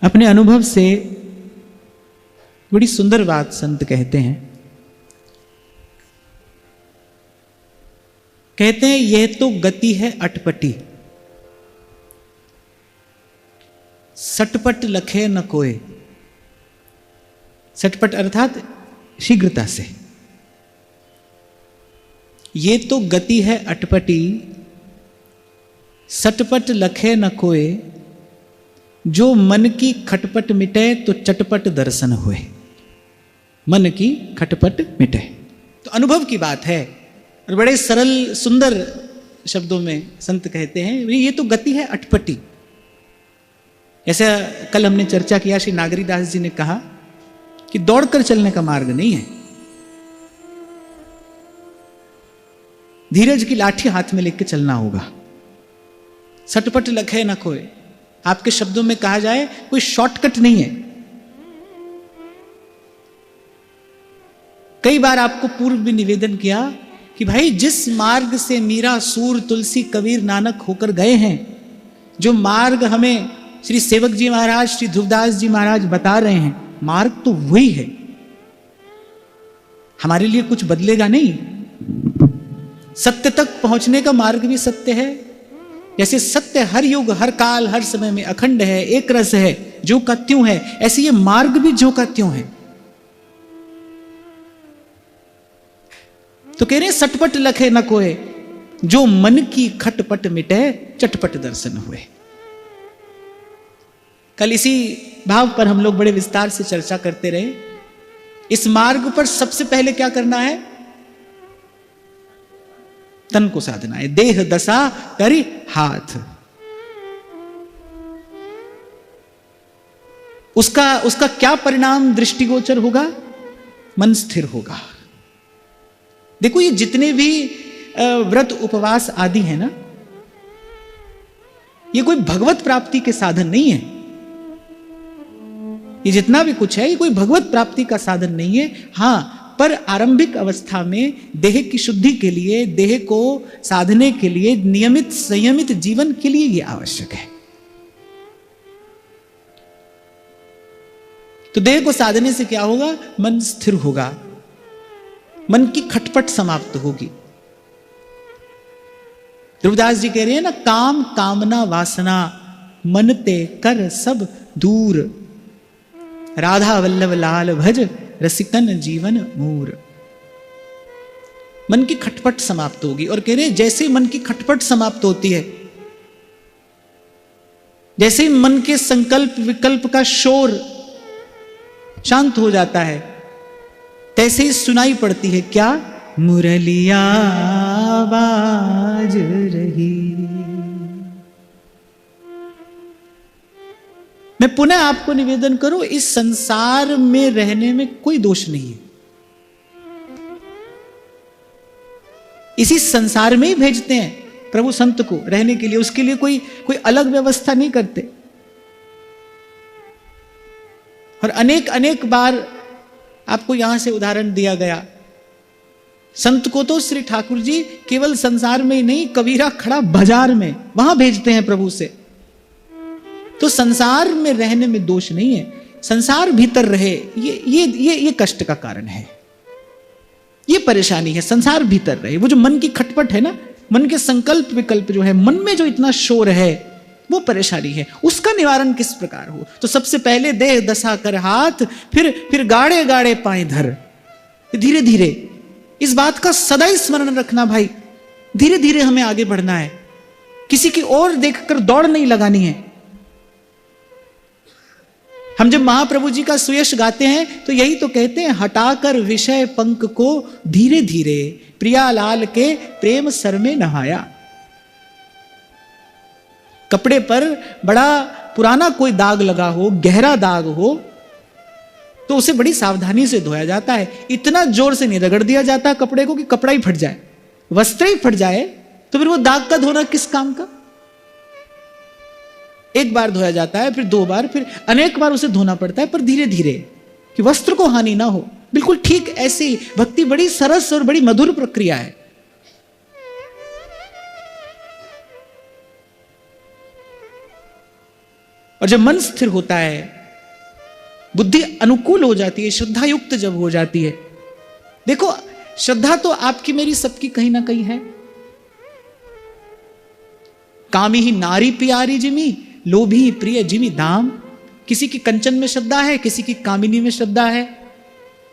अपने अनुभव से बड़ी सुंदर बात संत कहते हैं। कहते हैं यह तो गति है अटपटी, सटपट लखे न कोय। सटपट अर्थात शीघ्रता से। ये तो गति है अटपटी, सटपट लखे न कोय। जो मन की खटपट मिटे तो चटपट दर्शन हुए। मन की खटपट मिटे, तो अनुभव की बात है। और बड़े सरल सुंदर शब्दों में संत कहते हैं ये तो गति है अटपटी। ऐसा कल हमने चर्चा किया, श्री नागरीदास जी ने कहा कि दौड़कर चलने का मार्ग नहीं है। धीरज की लाठी हाथ में लेकर चलना होगा। सटपट लखे न कोय, आपके शब्दों में कहा जाए कोई शॉर्टकट नहीं है। कई बार आपको पूर्व भी निवेदन किया कि भाई जिस मार्ग से मीरा, सूर, तुलसी, कबीर, नानक होकर गए हैं, जो मार्ग हमें श्री सेवक जी महाराज, श्री ध्रुवदास जी महाराज बता रहे हैं, मार्ग तो वही है। हमारे लिए कुछ बदलेगा नहीं। सत्य तक पहुंचने का मार्ग भी सत्य है। जैसे सत्य हर युग, हर काल, हर समय में अखंड है, एक रस है, ज्यों का त्यों है, ऐसे ये मार्ग भी ज्यों का त्यों है। तो कह रहे सटपट लखे न कोय, जो मन की खटपट मिटे चटपट दर्शन हुए। कल इसी भाव पर हम लोग बड़े विस्तार से चर्चा करते रहे। इस मार्ग पर सबसे पहले क्या करना है? तन को साधना है। देह दशा करी हाथ। उसका क्या परिणाम दृष्टिगोचर होगा? मन स्थिर होगा। देखो ये जितने भी व्रत उपवास आदि है ना, ये कोई भगवत प्राप्ति के साधन नहीं है। ये जितना भी कुछ है ये कोई भगवत प्राप्ति का साधन नहीं है। हां, पर आरंभिक अवस्था में देह की शुद्धि के लिए, देह को साधने के लिए, नियमित संयमित जीवन के लिए ये आवश्यक है। तो देह को साधने से क्या होगा? मन स्थिर होगा, मन की खटपट समाप्त होगी। ध्रुवदास जी कह रहे हैं ना, काम कामना वासना मन ते कर सब दूर। राधा वल्लभ लाल भज रसिकन जीवन मूर। मन की खटपट समाप्त होगी। और कह रहे जैसे मन की खटपट समाप्त होती है, जैसे मन के संकल्प विकल्प का शोर शांत हो जाता है, तैसे ही सुनाई पड़ती है क्या? मुरलिया बाज रही। मैं पुनः आपको निवेदन करूं, इस संसार में रहने में कोई दोष नहीं है। इसी संसार में ही भेजते हैं प्रभु संत को रहने के लिए। उसके लिए कोई अलग व्यवस्था नहीं करते। और अनेक अनेक बार आपको यहां से उदाहरण दिया गया। संत को तो श्री ठाकुर जी केवल संसार में ही नहीं, कबीरा खड़ा बाजार में, वहां भेजते हैं प्रभु से। तो संसार में रहने में दोष नहीं है। संसार भीतर रहे, ये कष्ट का कारण है, ये परेशानी है। संसार भीतर रहे, वो जो मन की खटपट है ना, मन के संकल्प विकल्प जो है, मन में जो इतना शोर है, वो परेशानी है। उसका निवारण किस प्रकार हो? तो सबसे पहले देह दशा कर हाथ, फिर गाड़े गाड़े पाए धर। धीरे धीरे इस बात का सदा स्मरण रखना भाई। धीरे धीरे हमें आगे बढ़ना है, किसी की ओर देखकर दौड़ नहीं लगानी है। हम जब महाप्रभु जी का सुयश गाते हैं तो यही तो कहते हैं, हटाकर विषय पंख को धीरे धीरे प्रियालाल के प्रेम सर में नहाया। कपड़े पर बड़ा पुराना कोई दाग लगा हो, गहरा दाग हो, तो उसे बड़ी सावधानी से धोया जाता है। इतना जोर से नहीं रगड़ दिया जाता कपड़े को कि कपड़ा ही फट जाए, वस्त्र ही फट जाए, तो फिर वो दाग का धोना किस काम का? एक बार धोया जाता है, फिर दो बार, फिर अनेक बार उसे धोना पड़ता है, पर धीरे धीरे, कि वस्त्र को हानि ना हो। बिल्कुल ठीक ऐसे ही भक्ति बड़ी सरस और बड़ी मधुर प्रक्रिया है। और जब मन स्थिर होता है बुद्धि अनुकूल हो जाती है, श्रद्धा युक्त जब हो जाती है। देखो, श्रद्धा तो आपकी मेरी सबकी कहीं ना कहीं है। कामी ही नारी प्यारी जिमी, लोभी ही प्रिय जिमी दाम। किसी की कंचन में श्रद्धा है, किसी की कामिनी में श्रद्धा है,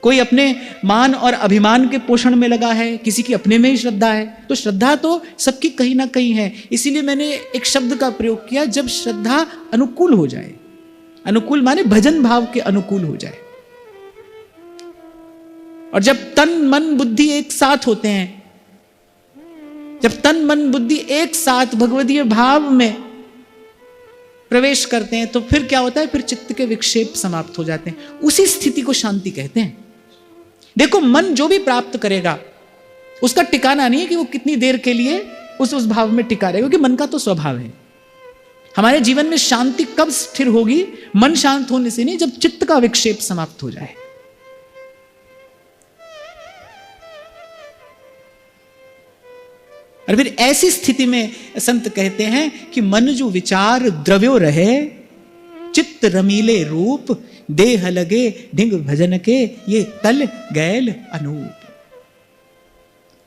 कोई अपने मान और अभिमान के पोषण में लगा है, किसी की अपने में ही श्रद्धा है। तो श्रद्धा तो सबकी कहीं ना कहीं है। इसीलिए मैंने एक शब्द का प्रयोग किया, जब श्रद्धा अनुकूल हो जाए। अनुकूल माने भजन भाव के अनुकूल हो जाए। और जब तन मन बुद्धि एक साथ होते हैं, जब तन मन बुद्धि एक साथ भगवदीय भाव में प्रवेश करते हैं, तो फिर क्या होता है, फिर चित्त के विक्षेप समाप्त हो जाते हैं। उसी स्थिति को शांति कहते हैं। देखो, मन जो भी प्राप्त करेगा उसका ठिकाना नहीं है कि वो कितनी देर के लिए उस भाव में टिका रहेगा, क्योंकि मन का तो स्वभाव है। हमारे जीवन में शांति कब स्थिर होगी? मन शांत होने से नहीं, जब चित्त का विक्षेप समाप्त हो जाए। और फिर ऐसी स्थिति में संत कहते हैं कि मन जो विचार द्रव्यो रहे, चित्त रमीले रूप, देह लगे ढिंग भजन के, ये तल गैल अनूप।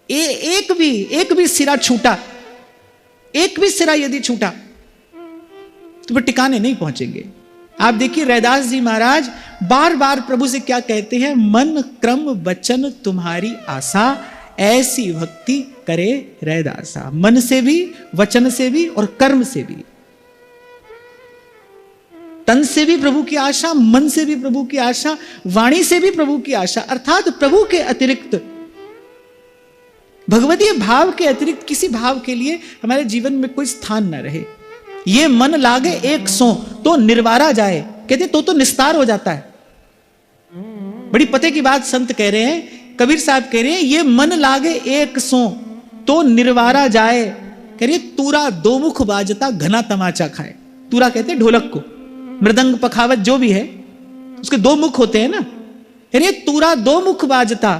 एक भी सिरा छूटा, एक भी सिरा यदि छूटा तो वो टिकाने नहीं पहुंचेंगे। आप देखिए, रैदास जी महाराज बार बार प्रभु से क्या कहते हैं, मन क्रम वचन तुम्हारी आशा, ऐसी भक्ति करे रैदासा। मन से भी, वचन से भी और कर्म से भी, तन से भी प्रभु की आशा, मन से भी प्रभु की आशा, वाणी से भी प्रभु की आशा। अर्थात प्रभु के अतिरिक्त, भगवतीय भाव के अतिरिक्त किसी भाव के लिए हमारे जीवन में कोई स्थान न रहे। ये मन लागे एक सो तो निर्वारा जाए, कहते तो निस्तार हो जाता है। बड़ी पते की बात संत कह रहे हैं, कबीर साहब कह रहे हैं, ये मन लागे एक सो तो निर्वारा जाए। कह रहे तूरा दो मुख बाजता घना तमाचा खाए। तूरा कहते हैं ढोलक को, मृदंग पखावत जो भी है उसके दो मुख होते हैं ना। कह रहे तूरा दो मुख बाजता,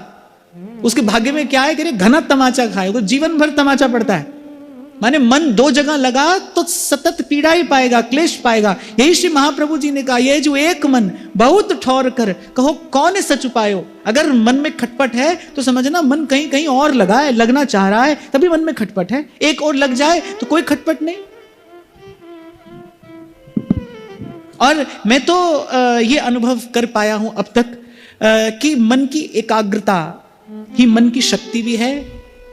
उसके भाग्य में क्या है, कह रहे घना तमाचा खाए, तो जीवन भर तमाचा पड़ता है। माने मन दो जगह लगा तो सतत पीड़ा ही पाएगा, क्लेश पाएगा। यही श्री महाप्रभु जी ने कहा, ये जो एक मन बहुत ठौर कर कहो कौन सच पायो। अगर मन में खटपट है तो समझना मन कहीं कहीं और लगा है, लगना चाह रहा है, तभी मन में खटपट है। एक और लग जाए तो कोई खटपट नहीं। और मैं तो ये अनुभव कर पाया हूं अब तक कि मन की एकाग्रता ही मन की शक्ति भी है,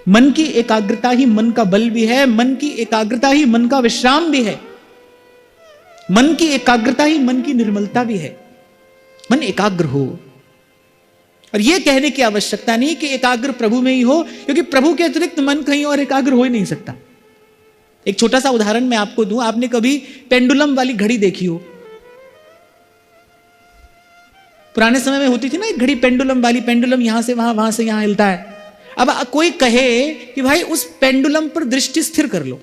मन की एकाग्रता ही मन का बल भी है, मन की एकाग्रता ही मन का विश्राम भी है, मन की एकाग्रता ही मन की निर्मलता भी है। मन एकाग्र हो, और यह कहने की आवश्यकता नहीं कि एकाग्र प्रभु में ही हो, क्योंकि प्रभु के अतिरिक्त मन कहीं और एकाग्र हो ही नहीं सकता। एक छोटा सा उदाहरण मैं आपको दूं। आपने कभी पेंडुलम वाली घड़ी देखी हो? पुराने समय में होती थी ना एक घड़ी पेंडुलम वाली, पेंडुलम यहां से वहां, वहां से यहां हिलता है। अब कोई कहे कि भाई उस पेंडुलम पर दृष्टि स्थिर कर लो।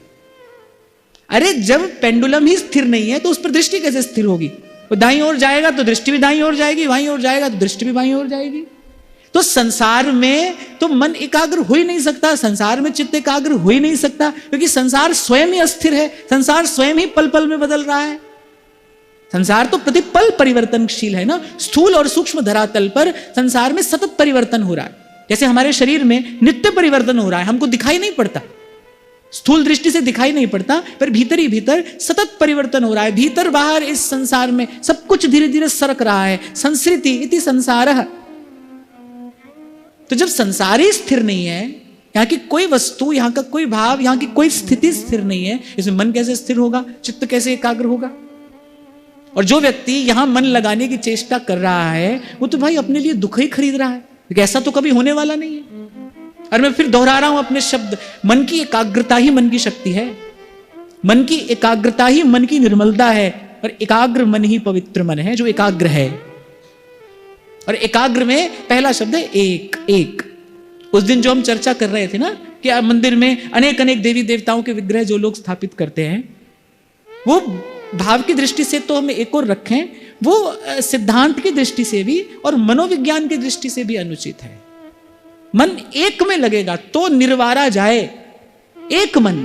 अरे जब पेंडुलम ही स्थिर नहीं है तो उस पर दृष्टि कैसे स्थिर होगी? वो दाईं ओर जाएगा तो दृष्टि भी दाईं ओर जाएगी, बाईं ओर जाएगा तो दृष्टि भी बाईं ओर जाएगी। तो संसार में तो मन एकाग्र हो ही नहीं सकता, संसार में चित्त एकाग्र हो ही नहीं सकता, क्योंकि संसार स्वयं ही अस्थिर है, संसार स्वयं ही पल पल में बदल रहा है। संसार तो प्रतिपल परिवर्तनशील है ना। स्थूल और सूक्ष्म धरातल पर संसार में सतत परिवर्तन हो रहा है। जैसे हमारे शरीर में नित्य परिवर्तन हो रहा है, हमको दिखाई नहीं पड़ता, स्थूल दृष्टि से दिखाई नहीं पड़ता, पर भीतर ही भीतर सतत परिवर्तन हो रहा है। भीतर बाहर इस संसार में सब कुछ धीरे धीरे सरक रहा है। संस्कृति इति संसारः। तो जब संसार ही स्थिर नहीं है, यहाँ की कोई वस्तु, यहाँ का कोई भाव, यहाँ की कोई स्थिति स्थिर नहीं है, इसमें मन कैसे स्थिर होगा, चित्त कैसे एकाग्र होगा? और जो व्यक्ति यहां मन लगाने की चेष्टा कर रहा है वो तो भाई अपने लिए दुख ही खरीद रहा है, ऐसा तो कभी होने वाला नहीं है। और मैं फिर दोहरा रहा हूं अपने शब्द, मन की एकाग्रता ही मन की शक्ति है, मन की एकाग्रता ही मन की निर्मलता है, और एकाग्र मन ही पवित्र मन है जो एकाग्र है। और एकाग्र में पहला शब्द है एक। एक उस दिन जो हम चर्चा कर रहे थे ना कि मंदिर में अनेक अनेक देवी देवताओं के विग्रह जो लोग स्थापित करते हैं, वो भाव की दृष्टि से तो हम एक और रखें, वो सिद्धांत की दृष्टि से भी और मनोविज्ञान की दृष्टि से भी अनुचित है। मन एक में लगेगा तो निर्वारा जाए, एक मन।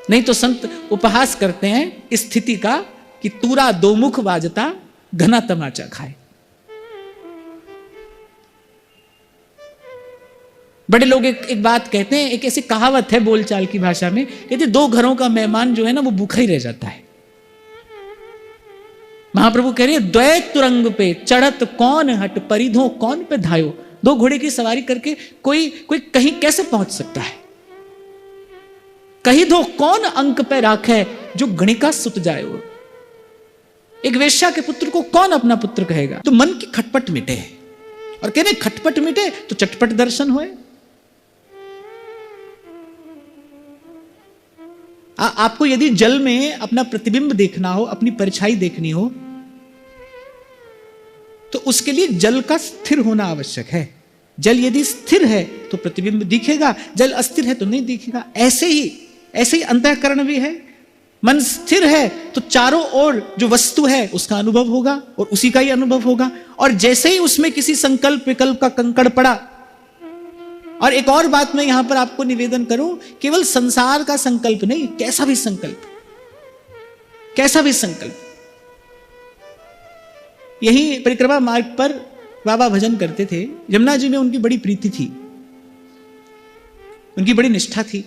नहीं तो संत उपहास करते हैं स्थिति का कि तूरा दो मुख बाजता घना तमाचा खाए। बड़े लोग एक बात कहते हैं, एक ऐसी कहावत है बोलचाल की भाषा में, कहते दो घरों का मेहमान जो है ना वो भूखा ही रह जाता है। महाप्रभु कह रहे हैं द्वैत तुरंग पे चढ़त कौन हट परिधो कौन पे धायो। दो घोड़े की सवारी करके कोई कहीं कैसे पहुंच सकता है? कहीं दो कौन अंक पे राखे जो गणिका सुत जाए। एक वेश्या के पुत्र को कौन अपना पुत्र कहेगा? तो मन की खटपट मिटे, और कहने खटपट मिटे तो चटपट दर्शन होए। आपको यदि जल में अपना प्रतिबिंब देखना हो, अपनी परछाई देखनी हो, तो उसके लिए जल का स्थिर होना आवश्यक है। जल यदि स्थिर है तो प्रतिबिंब दिखेगा, जल अस्थिर है तो नहीं दिखेगा। ऐसे ही अंतःकरण भी है। मन स्थिर है तो चारों ओर जो वस्तु है उसका अनुभव होगा और उसी का ही अनुभव होगा। और जैसे ही उसमें किसी संकल्प विकल्प का कंकड़ पड़ा, और एक और बात मैं यहां पर आपको निवेदन करूं, केवल संसार का संकल्प नहीं, कैसा भी संकल्प, कैसा भी संकल्प। यही परिक्रमा मार्ग पर बाबा भजन करते थे। यमुना जी में उनकी बड़ी प्रीति थी, उनकी बड़ी निष्ठा थी।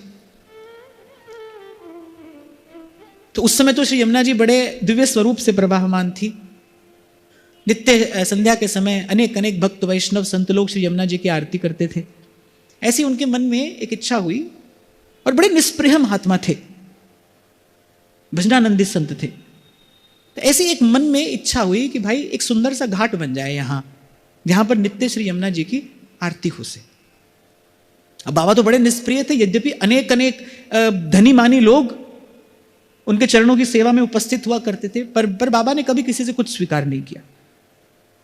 तो उस समय तो श्री यमुना जी बड़े दिव्य स्वरूप से प्रवाहमान थी। नित्य संध्या के समय अनेक अनेक भक्त वैष्णव संत लोग श्री यमुना जी की आरती करते थे। ऐसी उनके मन में एक इच्छा हुई, और बड़े निष्प्रिय महात्मा थे, भजनानंदी संत थे। तो ऐसी एक मन में इच्छा हुई कि भाई एक सुंदर सा घाट बन जाए यहां, जहां पर नित्य श्री यमुना जी की आरती हो से। अब बाबा तो बड़े निष्प्रिय थे, यद्यपि अनेक अनेक धनी मानी लोग उनके चरणों की सेवा में उपस्थित हुआ करते थे, पर बाबा ने कभी किसी से कुछ स्वीकार नहीं किया।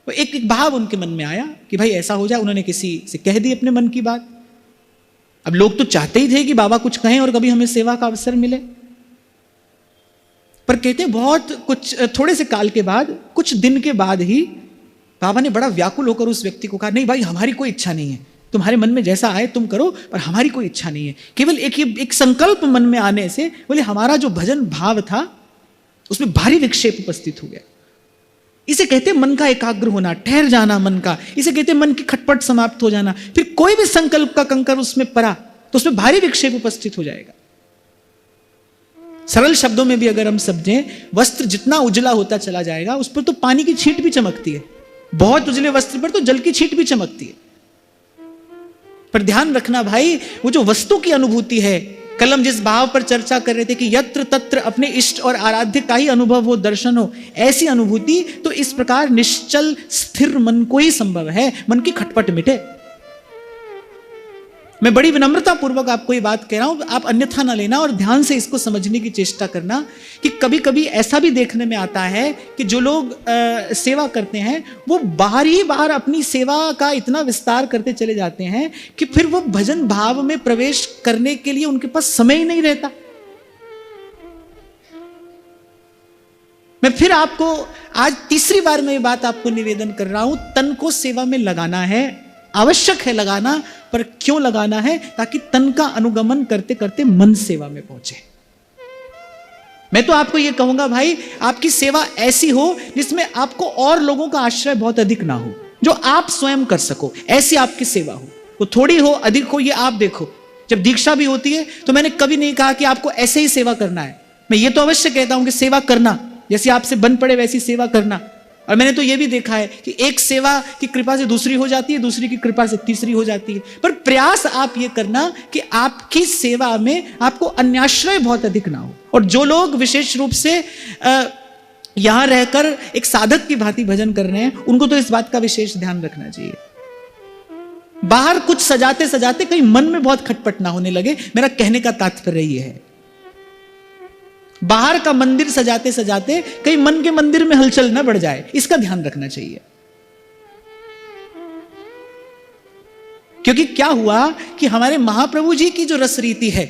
वो एक भाव उनके मन में आया कि भाई ऐसा हो जाए। उन्होंने किसी से कह दी अपने मन की बात। अब लोग तो चाहते ही थे कि बाबा कुछ कहें और कभी हमें सेवा का अवसर मिले, पर कहते बहुत कुछ थोड़े से काल के बाद, कुछ दिन के बाद ही बाबा ने बड़ा व्याकुल होकर उस व्यक्ति को कहा, नहीं भाई हमारी कोई इच्छा नहीं है, तुम्हारे मन में जैसा आए तुम करो, पर हमारी कोई इच्छा नहीं है। केवल एक संकल्प मन में आने से बोले हमारा जो भजन भाव था उसमें भारी विक्षेप उपस्थित हो गया। इसे कहते मन का एकाग्र होना, ठहर जाना मन का। इसे कहते मन की खटपट समाप्त हो जाना। फिर कोई भी संकल्प का कंकर उसमें पड़ा तो उसमें भारी विक्षेप उपस्थित हो जाएगा। सरल शब्दों में भी अगर हम समझें, वस्त्र जितना उजला होता चला जाएगा उस पर तो पानी की छींट भी चमकती है। बहुत उजले वस्त्र पर तो जल की छींट भी चमकती है। पर ध्यान रखना भाई, वो जो वस्तु की अनुभूति है, कल हम जिस भाव पर चर्चा कर रहे थे कि यत्र तत्र अपने इष्ट और आराध्य का ही अनुभव हो, दर्शन हो, ऐसी अनुभूति तो इस प्रकार निश्चल स्थिर मन को ही संभव है। मन की खटपट मिटे। मैं बड़ी विनम्रता पूर्वक आपको ये बात कह रहा हूं, आप अन्यथा ना लेना और ध्यान से इसको समझने की चेष्टा करना कि कभी कभी ऐसा भी देखने में आता है कि जो लोग सेवा करते हैं वो बाहर ही बाहर अपनी सेवा का इतना विस्तार करते चले जाते हैं कि फिर वो भजन भाव में प्रवेश करने के लिए उनके पास समय ही नहीं रहता। मैं फिर आपको आज तीसरी बार मैं ये बात आपको निवेदन कर रहा हूं, तन को सेवा में लगाना है, आवश्यक है लगाना, पर क्यों लगाना है? ताकि तन का अनुगमन करते करते मन सेवा में पहुंचे। मैं तो आपको यह कहूंगा भाई, आपकी सेवा ऐसी हो जिसमें आपको और लोगों का आश्रय बहुत अधिक ना हो, जो आप स्वयं कर सको, ऐसी आपकी सेवा हो। वो थोड़ी हो अधिक हो ये आप देखो। जब दीक्षा भी होती है तो मैंने कभी नहीं कहा कि आपको ऐसे ही सेवा करना है। मैं ये तो अवश्य कहता हूं कि सेवा करना, जैसे आपसे बन पड़े वैसी सेवा करना। और मैंने तो यह भी देखा है कि एक सेवा की कृपा से दूसरी हो जाती है, दूसरी की कृपा से तीसरी हो जाती है। पर प्रयास आप ये करना कि आपकी सेवा में आपको अन्याश्रय बहुत अधिक ना हो। और जो लोग विशेष रूप से यहां रहकर एक साधक की भांति भजन कर रहे हैं, उनको तो इस बात का विशेष ध्यान रखना चाहिए। बाहर कुछ सजाते सजाते कहीं मन में बहुत खटपट ना होने लगे, मेरा कहने का तात्पर्य यह है। बाहर का मंदिर सजाते सजाते कहीं मन के मंदिर में हलचल ना बढ़ जाए, इसका ध्यान रखना चाहिए। क्योंकि क्या हुआ कि हमारे महाप्रभु जी की जो रस रीति है,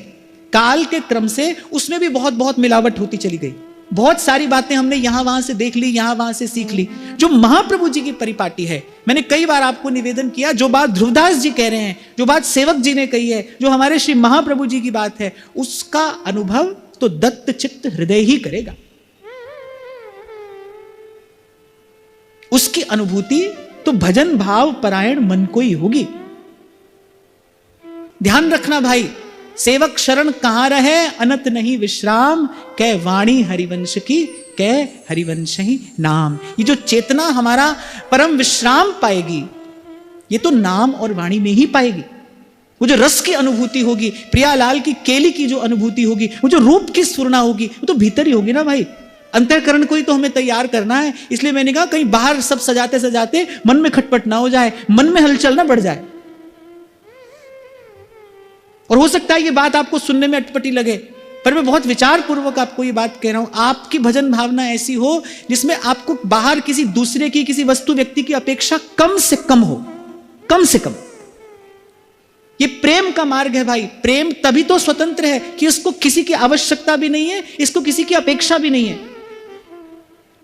काल के क्रम से उसमें भी बहुत बहुत मिलावट होती चली गई। बहुत सारी बातें हमने यहां वहां से देख ली, यहां वहां से सीख ली। जो महाप्रभु जी की परिपाटी है, मैंने कई बार आपको निवेदन किया, जो बात ध्रुवदास जी कह रहे हैं, जो बात सेवक जी ने कही है, जो हमारे श्री महाप्रभु जी की बात है, उसका अनुभव तो दत्त चित्त हृदय ही करेगा। उसकी अनुभूति तो भजन भाव परायण मन को ही होगी। ध्यान रखना भाई, सेवक शरण कहां रहे, अनत नहीं विश्राम, कै वाणी हरिवंश की, कै हरिवंश ही नाम। ये जो चेतना हमारा परम विश्राम पाएगी, ये तो नाम और वाणी में ही पाएगी। वो जो रस की अनुभूति होगी, प्रियालाल की केली की जो अनुभूति होगी, वो जो रूप की स्फुरना होगी, वो तो भीतर ही होगी ना भाई। अंतःकरण को ही तो हमें तैयार करना है। इसलिए मैंने कहा कहीं बाहर सब सजाते सजाते मन में खटपट ना हो जाए, मन में हलचल ना बढ़ जाए। और हो सकता है ये बात आपको सुनने में अटपटी लगे, पर मैं बहुत विचार पूर्वक आपको ये बात कह रहा हूं। आपकी भजन भावना ऐसी हो जिसमें आपको बाहर किसी दूसरे की, किसी वस्तु व्यक्ति की अपेक्षा कम से कम हो, कम से कम। ये प्रेम का मार्ग है भाई। प्रेम तभी तो स्वतंत्र है कि उसको किसी की आवश्यकता भी नहीं है, इसको किसी की अपेक्षा भी नहीं है।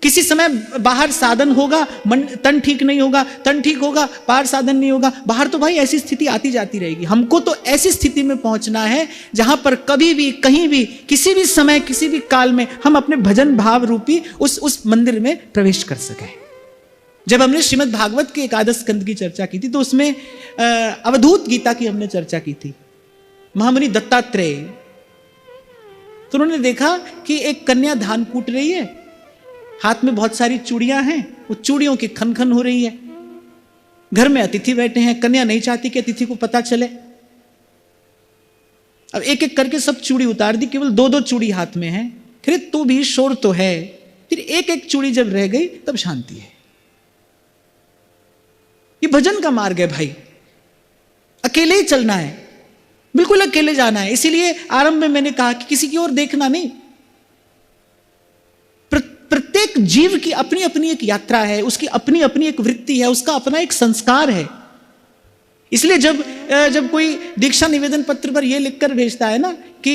किसी समय बाहर साधन होगा, मन तन ठीक नहीं होगा, तन ठीक होगा, बाहर साधन नहीं होगा। बाहर तो भाई ऐसी स्थिति आती जाती रहेगी। हमको तो ऐसी स्थिति में पहुंचना है जहां पर कभी भी, कहीं भी, किसी भी समय, किसी भी काल में हम अपने भजन भाव रूपी उस मंदिर में प्रवेश कर सकें। जब हमने श्रीमद् भागवत के एकादश स्कंद की चर्चा की थी तो उसमें अवधूत गीता की हमने चर्चा की थी। महामुनि दत्तात्रेय, तो उन्होंने देखा कि एक कन्या धान कूट रही है, हाथ में बहुत सारी चूड़ियां हैं, वो चूड़ियों की खन खन हो रही है। घर में अतिथि बैठे हैं, कन्या नहीं चाहती कि अतिथि को पता चले। अब एक एक करके सब चूड़ी उतार दी, केवल दो दो चूड़ी हाथ में है। फिर तो भी शोर तो है, फिर एक एक चूड़ी जब रह गई तब शांति है। ये भजन का मार्ग है भाई। अकेले ही चलना है, बिल्कुल अकेले जाना है। इसीलिए आरंभ में मैंने कहा कि किसी की ओर देखना नहीं। प्रत्येक जीव की अपनी अपनी एक यात्रा है, उसकी अपनी अपनी एक वृत्ति है, उसका अपना एक संस्कार है। इसलिए जब कोई दीक्षा निवेदन पत्र पर यह लिखकर भेजता है ना कि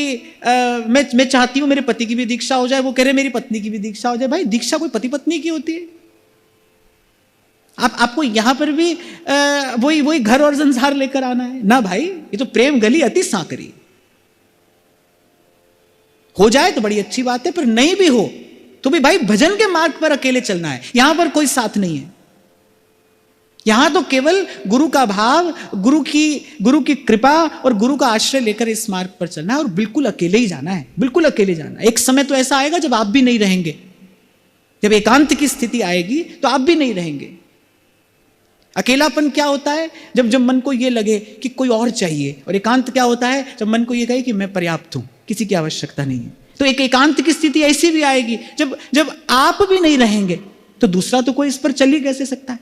मैं चाहती हूं मेरे पति की भी दीक्षा हो जाए, वो कह रहे मेरी पत्नी की भी दीक्षा हो जाए। भाई दीक्षा कोई पति पत्नी की होती है? आपको यहां पर भी वही घर और संसार लेकर आना है ना भाई। ये तो प्रेम गली अति सांकरी। हो जाए तो बड़ी अच्छी बात है, पर नहीं भी हो तो भी भाई भजन के मार्ग पर अकेले चलना है। यहां पर कोई साथ नहीं है। यहां तो केवल गुरु का भाव, गुरु की कृपा और गुरु का आश्रय लेकर इस मार्ग पर चलना है, और बिल्कुल अकेले ही जाना है, बिल्कुल अकेले जाना है। एक समय तो ऐसा आएगा जब आप भी नहीं रहेंगे, जब एकांत की स्थिति आएगी तो आप भी नहीं रहेंगे। अकेलापन क्या होता है? जब मन को यह लगे कि कोई और चाहिए। और एकांत क्या होता है? जब मन को यह कहे कि मैं पर्याप्त हूं, किसी की आवश्यकता नहीं है। तो एक एकांत की स्थिति ऐसी भी आएगी जब आप भी नहीं रहेंगे, तो दूसरा तो कोई इस पर चल ही कैसे सकता है।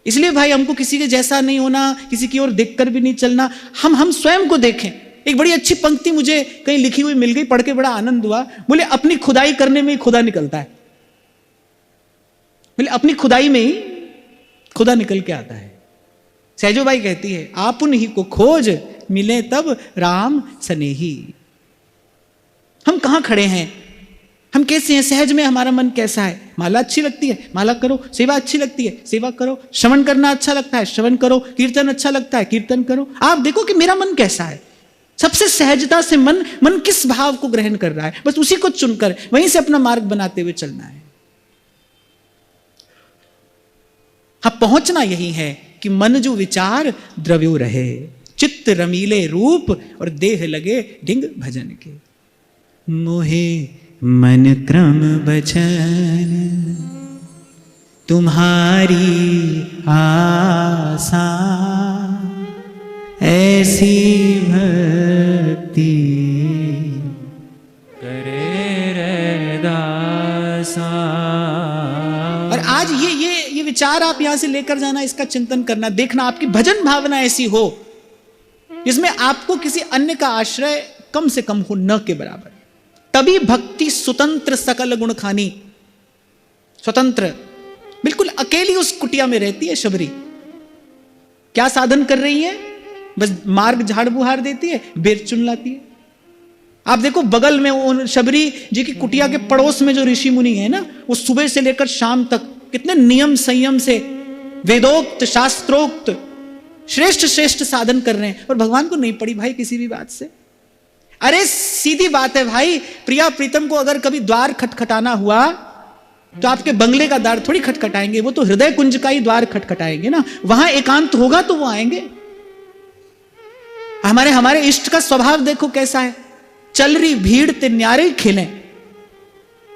इसलिए भाई हमको किसी के जैसा नहीं होना, किसी की ओर देखकर भी नहीं चलना। हम स्वयं को देखें। एक बड़ी अच्छी पंक्ति मुझे कहीं लिखी हुई मिल गई, पढ़ के बड़ा आनंद हुआ। बोले अपनी खुदाई करने में ही खुदा निकलता है। बोले अपनी खुदाई में ही खुदा निकल के आता है। सहजो बाई कहती है, आपुन ही को खोज मिले तब राम सनेही। हम कहां खड़े हैं, हम कैसे हैं, सहज में हमारा मन कैसा है। माला अच्छी लगती है, माला करो। सेवा अच्छी लगती है, सेवा करो। श्रवण करना अच्छा लगता है, श्रवण करो। कीर्तन अच्छा लगता है, कीर्तन करो। आप देखो कि मेरा मन कैसा है। सबसे सहजता से मन किस भाव को ग्रहण कर रहा है, बस उसी को चुनकर वहीं से अपना मार्ग बनाते हुए चलना है। हाँ, पहुंचना यही है कि मन जो विचार द्रव्यो रहे, चित्त रमीले रूप और देह लगे ढिंग भजन के। मोहे मन क्रम बचन तुम्हारी आसा, ऐसी भक्ति करे रे दासा। और आज ये विचार आप यहां से लेकर जाना, इसका चिंतन करना, देखना आपकी भजन भावना ऐसी हो जिसमें आपको किसी अन्य का आश्रय कम से कम हो, न के बराबर। तभी भक्ति स्वतंत्र सकल गुण खानी। स्वतंत्र, बिल्कुल अकेली उस कुटिया में रहती है शबरी। क्या साधन कर रही है? बस मार्ग झाड़ बुहार देती है, बेर चुन लाती है। आप देखो बगल में उन शबरी जी की कुटिया के पड़ोस में जो ऋषि मुनि है ना, वो सुबह से लेकर शाम तक कितने नियम संयम से वेदोक्त शास्त्रोक्त श्रेष्ठ साधन कर रहे हैं, और भगवान को नहीं पड़ी भाई किसी भी बात से। अरे सीधी बात है भाई, प्रिया प्रीतम को अगर कभी द्वार खटखटाना हुआ तो आपके बंगले का द्वार थोड़ी खटखटाएंगे, वो तो हृदय कुंज का ही द्वार खटखटाएंगे ना। वहां एकांत होगा तो वो आएंगे। हमारे इष्ट का स्वभाव देखो कैसा है, चल रही भीड़ ते न्यारे खेलें।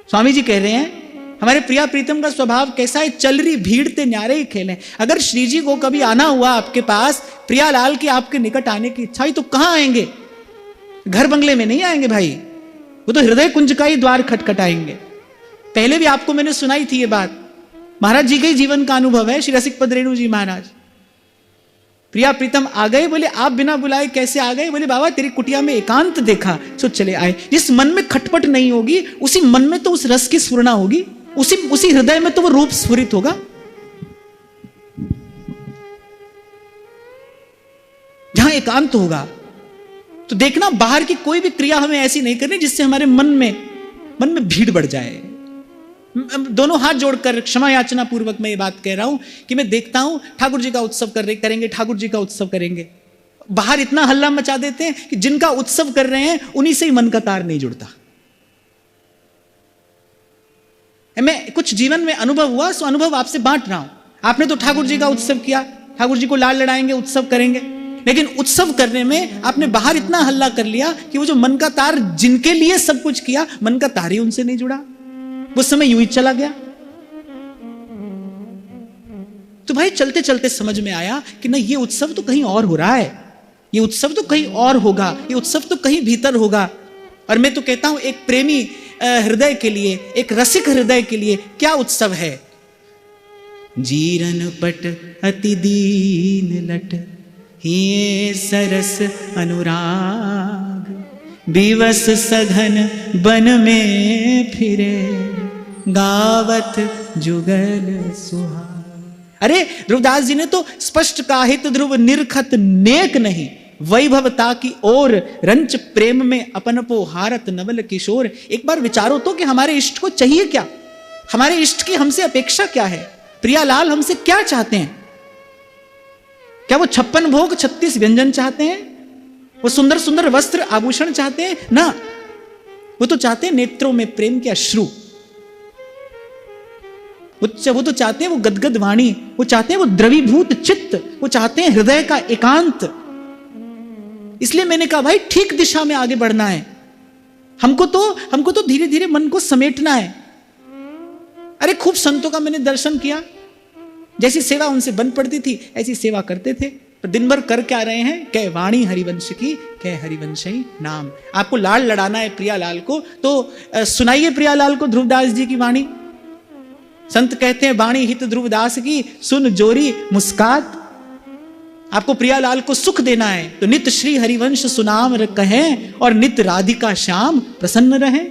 स्वामी जी कह रहे हैं हमारे प्रिया प्रीतम का स्वभाव कैसा है, चल रही भीड़ ते न्यारे ही खेलें। अगर श्री जी को कभी आना हुआ आपके पास, प्रियालाल की आपके निकट आने की इच्छा हुई, तो कहां आएंगे? घर बंगले में नहीं आएंगे भाई, वो तो हृदय कुंज का ही द्वार खटखटाएंगे। पहले भी आपको मैंने सुनाई थी ये बात, महाराज जी के ही जीवन का अनुभव है। श्री रसिकपद रेणु जी महाराज, प्रिया प्रीतम आ गए, बोले आप बिना बुलाए कैसे आ गए? बोले बाबा तेरी कुटिया में एकांत देखा सो चले आए। जिस मन में खटपट नहीं होगी, उसी मन में तो उस रस की स्फुरना होगी, उसी हृदय में तो वो रूप स्फुरित होगा। जहां एकांत होगा तो देखना बाहर की कोई भी क्रिया हमें ऐसी नहीं करनी जिससे हमारे मन में भीड़ बढ़ जाए। दोनों हाथ जोड़कर क्षमा याचना पूर्वक मैं ये बात कह रहा हूं कि मैं देखता हूं ठाकुर जी का उत्सव करेंगे, ठाकुर जी का उत्सव करेंगे, बाहर इतना हल्ला मचा देते हैं कि जिनका उत्सव कर रहे हैं उन्हीं से ही मन का तार नहीं जुड़ता। मैं कुछ जीवन में अनुभव हुआ, सो अनुभव आपसे बांट रहा हूं। आपने तो ठाकुर जी का उत्सव किया, ठाकुर जी को लाल लड़ाएंगे, उत्सव करेंगे, लेकिन उत्सव करने में आपने बाहर इतना हल्ला कर लिया कि वो जो मन का तार, जिनके लिए सब कुछ किया, मन का तार ही उनसे नहीं जुड़ा, वो समय यूं ही चला गया। तो भाई चलते चलते समझ में आया कि नहीं, ये उत्सव तो कहीं और हो रहा है, ये उत्सव तो कहीं और होगा, ये उत्सव तो कहीं भीतर होगा। और मैं तो कहता हूं एक प्रेमी हृदय के लिए, एक रसिक हृदय के लिए क्या उत्सव है। जीरन पट अति दीन लट ये सरस अनुराग, विवश सघन बन में फिरे गावत जुगल सुहाग। अरे ध्रुवदास जी ने तो स्पष्ट कहा, हित ध्रुव निरखत नेक नहीं, वैभवता की ओर रंच प्रेम में अपनपो हारत नवल किशोर। एक बार विचारो तो कि हमारे इष्ट को चाहिए क्या, हमारे इष्ट की हमसे अपेक्षा क्या है, प्रियालाल हमसे क्या चाहते हैं? क्या वो 56 भोग 36 व्यंजन चाहते हैं? वो सुंदर सुंदर वस्त्र आभूषण चाहते हैं? ना, वो तो चाहते हैं नेत्रों में प्रेम के अश्रु, वो तो चाहते हैं वो गदगद वाणी, वो चाहते हैं वो द्रवीभूत चित्त, वो चाहते हैं हृदय का एकांत। इसलिए मैंने कहा भाई ठीक दिशा में आगे बढ़ना है, हमको तो धीरे धीरे मन को समेटना है। अरे खूब संतों का मैंने दर्शन किया, जैसी सेवा उनसे बन पड़ती थी ऐसी सेवा करते थे, पर दिन भर कर क्या रहे हैं? कह वाणी हरिवंश की, कह हरिवंश ही नाम। आपको लाल लड़ाना है प्रियालाल को, तो सुनाइए प्रियालाल को ध्रुवदास जी की वाणी। संत कहते हैं वाणी हित ध्रुवदास की, सुन जोरी मुस्कात। आपको प्रियालाल को सुख देना है तो नित श्री हरिवंश सुनाम कहें और नित राधिका श्याम प्रसन्न रहें।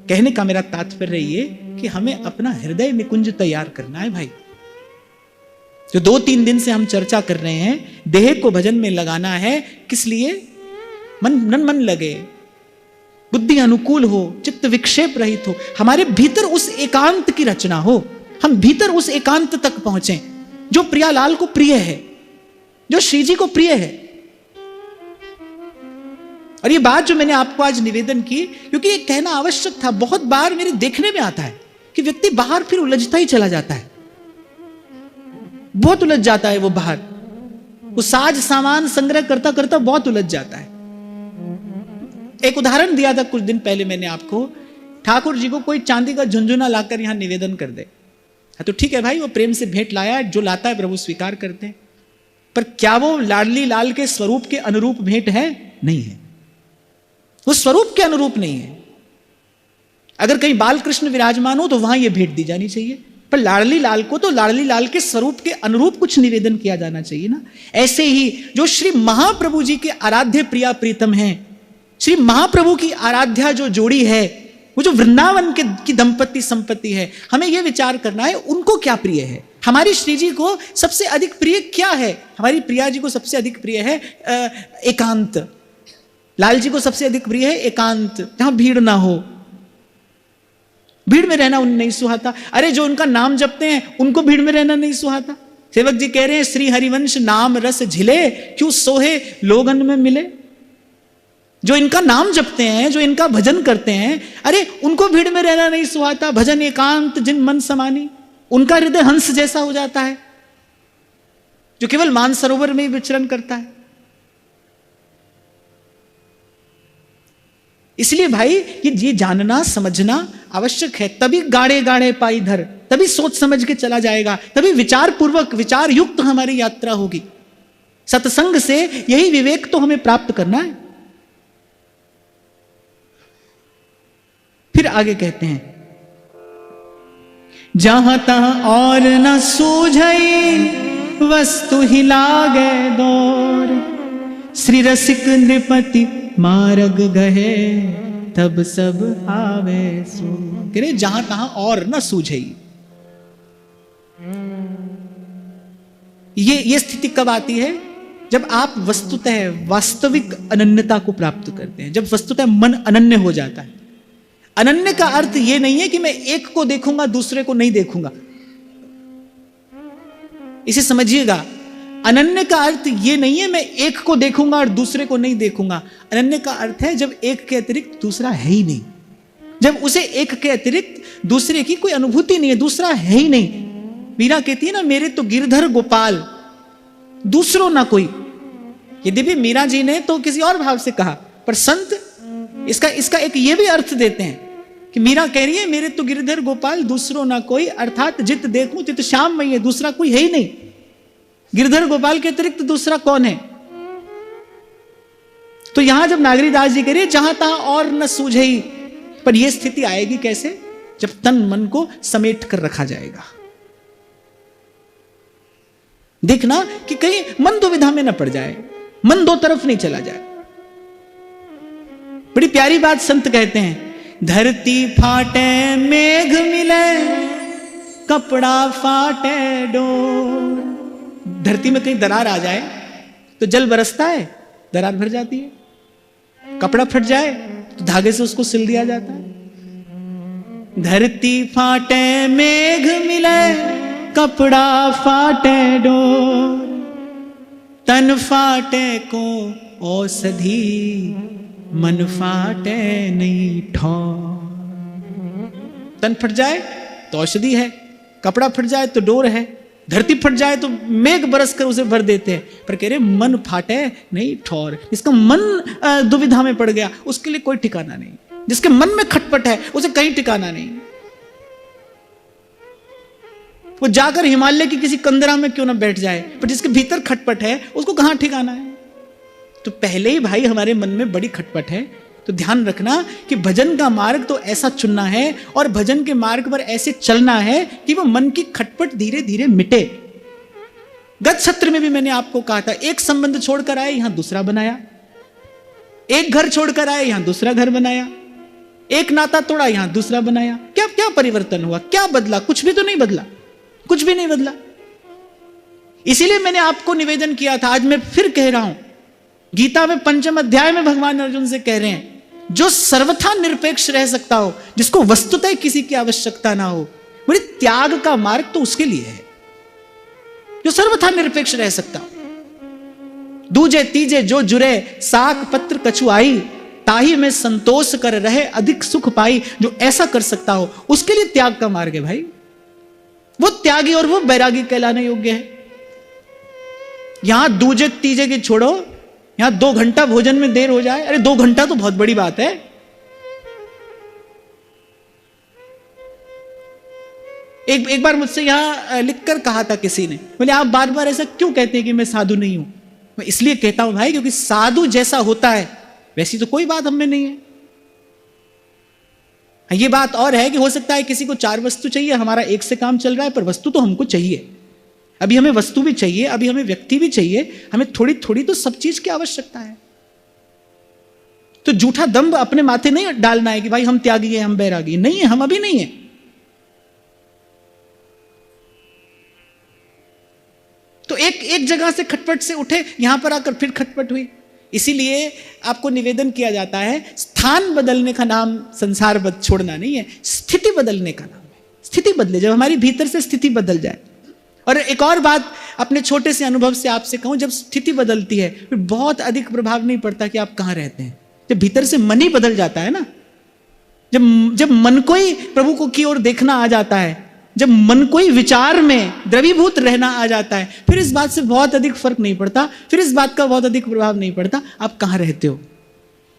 कहने का मेरा तात्पर्य ये कि हमें अपना हृदय निकुंज तैयार करना है भाई। जो 2-3 दिन से हम चर्चा कर रहे हैं, देह को भजन में लगाना है, किस लिए? मन लगे, बुद्धि अनुकूल हो, चित्त विक्षेप रहित हो, हमारे भीतर उस एकांत की रचना हो, हम भीतर उस एकांत तक पहुंचे जो प्रियालाल को प्रिय है, जो श्री जी को प्रिय है। और ये बात जो मैंने आपको आज निवेदन की, क्योंकि ये कहना आवश्यक था। बहुत बार मेरे देखने में आता है कि व्यक्ति बाहर फिर उलझता ही चला जाता है, बहुत उलझ जाता है वो बाहर, वो साज सामान संग्रह करता करता बहुत उलझ जाता है। एक उदाहरण दिया था कुछ दिन पहले मैंने आपको, ठाकुर जी को कोई चांदी का झुंझुना लाकर यहां निवेदन कर दे, तो ठीक है भाई, वो प्रेम से भेंट लाया है, जो लाता है प्रभु स्वीकार करते हैं, पर क्या वो लाडली लाल के स्वरूप के अनुरूप भेंट है? नहीं है, वो स्वरूप के अनुरूप नहीं है। अगर कहीं बाल कृष्ण विराजमान हो तो वहां ये भेंट दी जानी चाहिए, पर लाडली लाल को तो लाडली लाल के स्वरूप के अनुरूप कुछ निवेदन किया जाना चाहिए ना। ऐसे ही जो श्री महाप्रभु जी के आराध्य प्रिया प्रीतम हैं, श्री महाप्रभु की आराध्या जो जोड़ी है, वो जो वृंदावन की दंपति संपत्ति है, हमें यह विचार करना है उनको क्या प्रिय है। हमारी श्री जी को सबसे अधिक प्रिय क्या है? हमारी प्रिया जी को सबसे अधिक प्रिय है एकांत। लाल जी को सबसे अधिक प्रिय है एकांत, जहां भीड़ ना हो। भीड़ में रहना उन्हें नहीं सुहाता। अरे जो उनका नाम जपते हैं उनको भीड़ में रहना नहीं सुहाता। सेवक जी कह रहे हैं श्री हरिवंश नाम रस झिले, क्यों सोहे लोगन में मिले। जो इनका नाम जपते हैं, जो इनका भजन करते हैं, अरे उनको भीड़ में रहना नहीं सुहाता, भजन एकांत जिन मन समानी, उनका हृदय हंस जैसा हो जाता है जो केवल मानसरोवर में ही विचरण करता है। इसलिए भाई ये जानना समझना आवश्यक है, तभी गाड़े गाड़े पाई धर, तभी सोच समझ के चला जाएगा, तभी विचार पूर्वक विचार युक्त हमारी यात्रा होगी। सत्संग से यही विवेक तो हमें प्राप्त करना है। फिर आगे कहते हैं, जहां तहां और न सूझई वस्तु ही लागे दौर, श्री रसिक नृपति मार्ग गहे तब सब आवे सो। कह रहे जहां तहां और न सूझई। ये स्थिति कब आती है? जब आप वस्तुतः वास्तविक अनन्यता को प्राप्त करते हैं, जब वस्तुतः मन अनन्य हो जाता है। अनन्य का अर्थ यह नहीं है कि मैं एक को देखूंगा दूसरे को नहीं देखूंगा, इसे समझिएगा। अनन्य का अर्थ यह नहीं है मैं एक को देखूंगा और दूसरे को नहीं देखूंगा। अनन्य का अर्थ है जब एक के अतिरिक्त दूसरा है ही नहीं, जब उसे एक के अतिरिक्त दूसरे की कोई अनुभूति नहीं है, दूसरा है ही नहीं। मीरा कहती है ना, मेरे तो गिरधर गोपाल दूसरों ना कोई। यद्यपि मीरा जी ने तो किसी और भाव से कहा, पर संत इसका एक ये भी अर्थ देते हैं कि मीरा कह रही है मेरे तो गिरधर गोपाल दूसरों ना कोई, अर्थात जित देखूं तित श्याम मई है, दूसरा कोई है ही नहीं। गिरधर गोपाल के अतिरिक्त दूसरा कौन है? तो यहां जब नागरीदास जी कह रहे जहां तहां और न सूझई, पर यह स्थिति आएगी कैसे? जब तन मन को समेट कर रखा जाएगा। देखना कि कहीं मन दुविधा में न पड़ जाए, मन दो तरफ नहीं चला जाए। बड़ी प्यारी बात संत कहते हैं, धरती फाटे मेघ मिले कपड़ा फाटे डोर। धरती में कहीं दरार आ जाए तो जल बरसता है, दरार भर जाती है। कपड़ा फट जाए तो धागे से उसको सिल दिया जाता है। धरती फाटे मेघ मिले कपड़ा फाटे डोर, तन फाटे को औषधि मन फाटे नहीं ठौर। तन फट जाए तो औषधि है, कपड़ा फट जाए तो डोर है, धरती फट जाए तो मेघ बरस कर उसे भर देते हैं। पर कह रहे मन फाटे नहीं ठौर। जिसका मन दुविधा में पड़ गया उसके लिए कोई ठिकाना नहीं, जिसके मन में खटपट है उसे कहीं ठिकाना नहीं। वो जाकर हिमालय की किसी कंदरा में क्यों ना बैठ जाए, पर जिसके भीतर खटपट है उसको कहां ठिकाना है? तो पहले ही भाई हमारे मन में बड़ी खटपट है, तो ध्यान रखना कि भजन का मार्ग तो ऐसा चुनना है और भजन के मार्ग पर ऐसे चलना है कि वो मन की खटपट धीरे धीरे मिटे। गत सत्र में भी मैंने आपको कहा था, एक संबंध छोड़कर आए यहां दूसरा बनाया, एक घर छोड़कर आए यहां दूसरा घर बनाया, एक नाता तोड़ा यहां दूसरा बनाया। क्या क्या परिवर्तन हुआ? क्या बदला? कुछ भी तो नहीं बदला, कुछ भी नहीं बदला। इसीलिए मैंने आपको निवेदन किया था, आज मैं फिर कह रहा हूं, गीता में 5वें अध्याय में भगवान अर्जुन से कह रहे हैं, जो सर्वथा निरपेक्ष रह सकता हो, जिसको वस्तुतः किसी की आवश्यकता ना हो, बड़ी त्याग का मार्ग तो उसके लिए है जो सर्वथा निरपेक्ष रह सकता हो। दूजे तीजे जो जुरे साक पत्र कछुआई, ताही में संतोष कर रहे अधिक सुख पाई। जो ऐसा कर सकता हो उसके लिए त्याग का मार्ग है भाई। वो त्यागी और वो बैरागी कहलाने योग्य है। यहां दूजे तीजे की छोड़ो, यहां 2 घंटा भोजन में देर हो जाए, अरे 2 घंटा तो बहुत बड़ी बात है। एक बार मुझसे यहां लिखकर कहा था किसी ने, बोले आप बार बार ऐसा क्यों कहते हैं कि मैं साधु नहीं हूं? मैं इसलिए कहता हूं भाई क्योंकि साधु जैसा होता है वैसी तो कोई बात हमें नहीं है। ये बात और है कि हो सकता है किसी को 4 वस्तु चाहिए, हमारा 1 से काम चल रहा है, पर वस्तु तो हमको चाहिए। अभी हमें वस्तु भी चाहिए, अभी हमें व्यक्ति भी चाहिए, हमें थोड़ी थोड़ी तो सब चीज की आवश्यकता है। तो झूठा दंभ अपने माथे नहीं डालना है कि भाई हम त्यागी हैं, हम बैरागी नहीं है, हम अभी नहीं है। तो एक जगह से खटपट से उठे, यहां पर आकर फिर खटपट हुई। इसीलिए आपको निवेदन किया जाता है, स्थान बदलने का नाम संसार छोड़ना नहीं है, स्थिति बदलने का नाम है। स्थिति बदले, जब हमारी भीतर से स्थिति बदल जाए। और एक और बात अपने छोटे से अनुभव से आपसे कहूं, जब स्थिति बदलती है फिर बहुत अधिक प्रभाव नहीं पड़ता कि आप कहां रहते हैं। जब भीतर से मन ही बदल जाता है ना, जब मन को ही प्रभु को की ओर देखना आ जाता है, जब मन को ही विचार में द्रवीभूत रहना आ जाता है, फिर इस बात से बहुत अधिक फर्क नहीं पड़ता, फिर इस बात का बहुत अधिक प्रभाव नहीं पड़ता आप कहां रहते हो,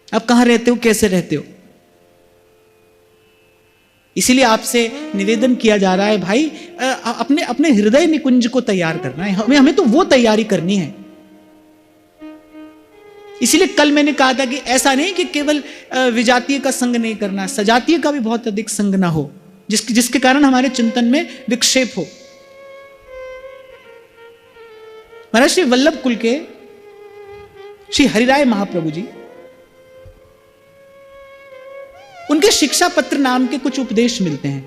आप कहां रहते हो, कैसे रहते हो। इसीलिए आपसे निवेदन किया जा रहा है भाई, अपने अपने हृदय निकुंज को तैयार करना है, हमें तो वो तैयारी करनी है। इसीलिए कल मैंने कहा था कि ऐसा नहीं कि केवल विजातीय का संग नहीं करना, सजातीय का भी बहुत अधिक संग ना हो, जिसके कारण हमारे चिंतन में विक्षेप हो। महाराज श्री वल्लभ कुल के श्री हरिराय महाप्रभु जी, उनके शिक्षा पत्र नाम के कुछ उपदेश मिलते हैं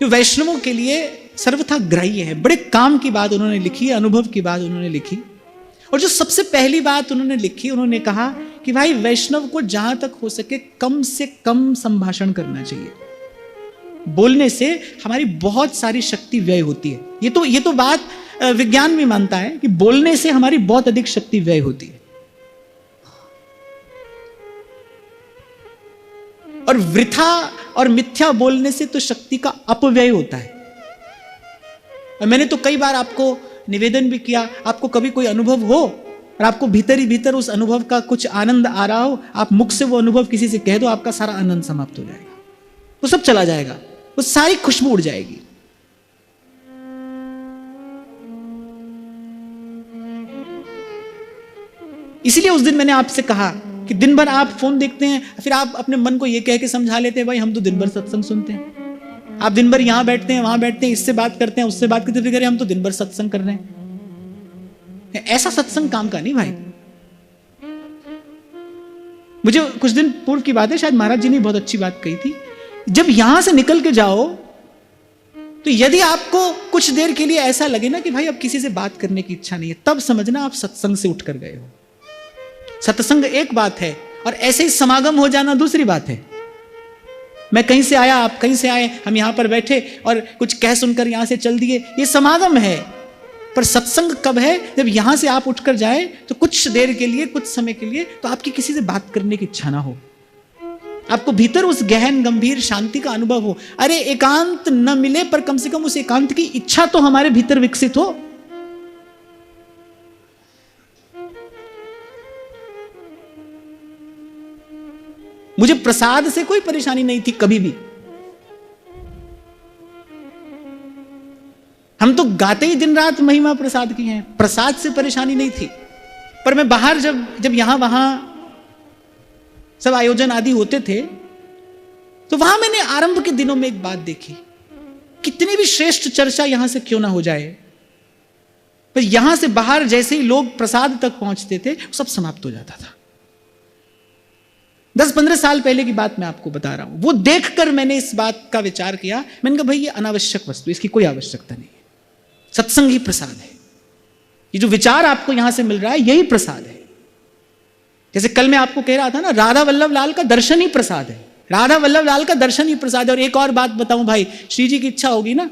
जो वैष्णवों के लिए सर्वथा ग्राह्य है। बड़े काम की बात उन्होंने लिखी, अनुभव की बात उन्होंने लिखी। और जो सबसे पहली बात उन्होंने लिखी, उन्होंने कहा कि भाई वैष्णव को जहां तक हो सके कम से कम संभाषण करना चाहिए। बोलने से हमारी बहुत सारी शक्ति व्यय होती है। ये तो बात विज्ञान भी मानता है कि बोलने से हमारी बहुत अधिक शक्ति व्यय होती है। और वृथा और मिथ्या बोलने से तो शक्ति का अपव्यय होता है। और मैंने तो कई बार आपको निवेदन भी किया, आपको कभी कोई अनुभव हो और आपको भीतर ही भीतर उस अनुभव का कुछ आनंद आ रहा हो, आप मुख से वो अनुभव किसी से कह दो, आपका सारा आनंद समाप्त हो जाएगा, वो सब चला जाएगा, वो सारी खुशबू उड़ जाएगी। इसीलिए उस दिन मैंने आपसे कहा कि दिन भर आप फोन देखते हैं, फिर आप अपने मन को ये कह के समझा लेते हैं भाई हम तो दिन भर सत्संग सुनते हैं। आप दिन भर यहां बैठते हैं, वहां बैठते हैं, इससे बात करते हैं, उससे बात करते, फिर हम तो दिन भर सत्संग कर रहे हैं। ऐसा सत्संग काम का नहीं भाई। मुझे कुछ दिन पूर्व की बात है, शायद महाराज जी ने बहुत अच्छी बात कही थी, जब यहां से निकल के जाओ तो यदि आपको कुछ देर के लिए ऐसा लगे ना कि भाई अब किसी से बात करने की इच्छा नहीं है, तब समझना आप सत्संग से उठकर गए हो। सत्संग एक बात है और ऐसे ही समागम हो जाना दूसरी बात है। मैं कहीं से आया, आप कहीं से आए, हम यहां पर बैठे और कुछ कह सुनकर यहां से चल दिए, ये समागम है। पर सत्संग कब है? जब यहां से आप उठकर जाए तो कुछ देर के लिए, कुछ समय के लिए तो आपकी किसी से बात करने की इच्छा ना हो, आपको भीतर उस गहन गंभीर शांति का अनुभव हो। अरे एकांत न मिले पर कम से कम उस एकांत की इच्छा तो हमारे भीतर विकसित हो। मुझे प्रसाद से कोई परेशानी नहीं थी कभी भी। हम तो गाते ही दिन रात महिमा प्रसाद की हैं, प्रसाद से परेशानी नहीं थी। पर मैं बाहर जब यहां वहां सब आयोजन आदि होते थे तो वहां मैंने आरंभ के दिनों में एक बात देखी, कितनी भी श्रेष्ठ चर्चा यहां से क्यों ना हो जाए, पर यहां से बाहर जैसे ही लोग प्रसाद तक पहुंचते थे सब समाप्त हो जाता था। 10-15 साल पहले की बात मैं आपको बता रहा हूं। वो देखकर मैंने इस बात का विचार किया, मैंने कहा भाई ये अनावश्यक वस्तु, इसकी कोई आवश्यकता नहीं है। सत्संग ही प्रसाद है। ये जो विचार आपको यहां से मिल रहा है यही प्रसाद है। जैसे कल मैं आपको कह रहा था ना, राधा वल्लभ लाल का दर्शन ही प्रसाद है। राधा वल्लभ लाल का दर्शन ही प्रसाद है। और एक और बात बताऊं भाई, श्री जी की इच्छा होगी ना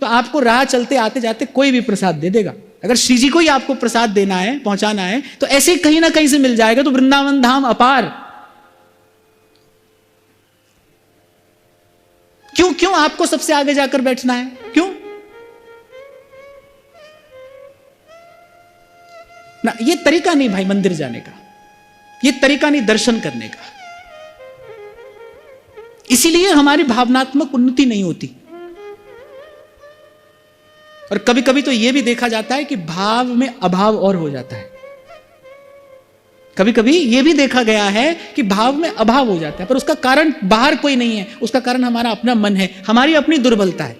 तो आपको राह चलते आते जाते कोई भी प्रसाद दे देगा। अगर श्री जी को ही आपको प्रसाद देना है, पहुंचाना है, तो ऐसे कहीं ना कहीं से मिल जाएगा। तो वृंदावन धाम अपार। क्यों आपको सबसे आगे जाकर बैठना है? क्यों ना? ये तरीका नहीं भाई मंदिर जाने का, ये तरीका नहीं दर्शन करने का। इसीलिए हमारी भावनात्मक उन्नति नहीं होती। और कभी कभी तो यह भी देखा जाता है कि भाव में अभाव और हो जाता है। कभी कभी यह भी देखा गया है कि भाव में अभाव हो जाता है, पर उसका कारण बाहर कोई नहीं है, उसका कारण हमारा अपना मन है, हमारी अपनी दुर्बलता है।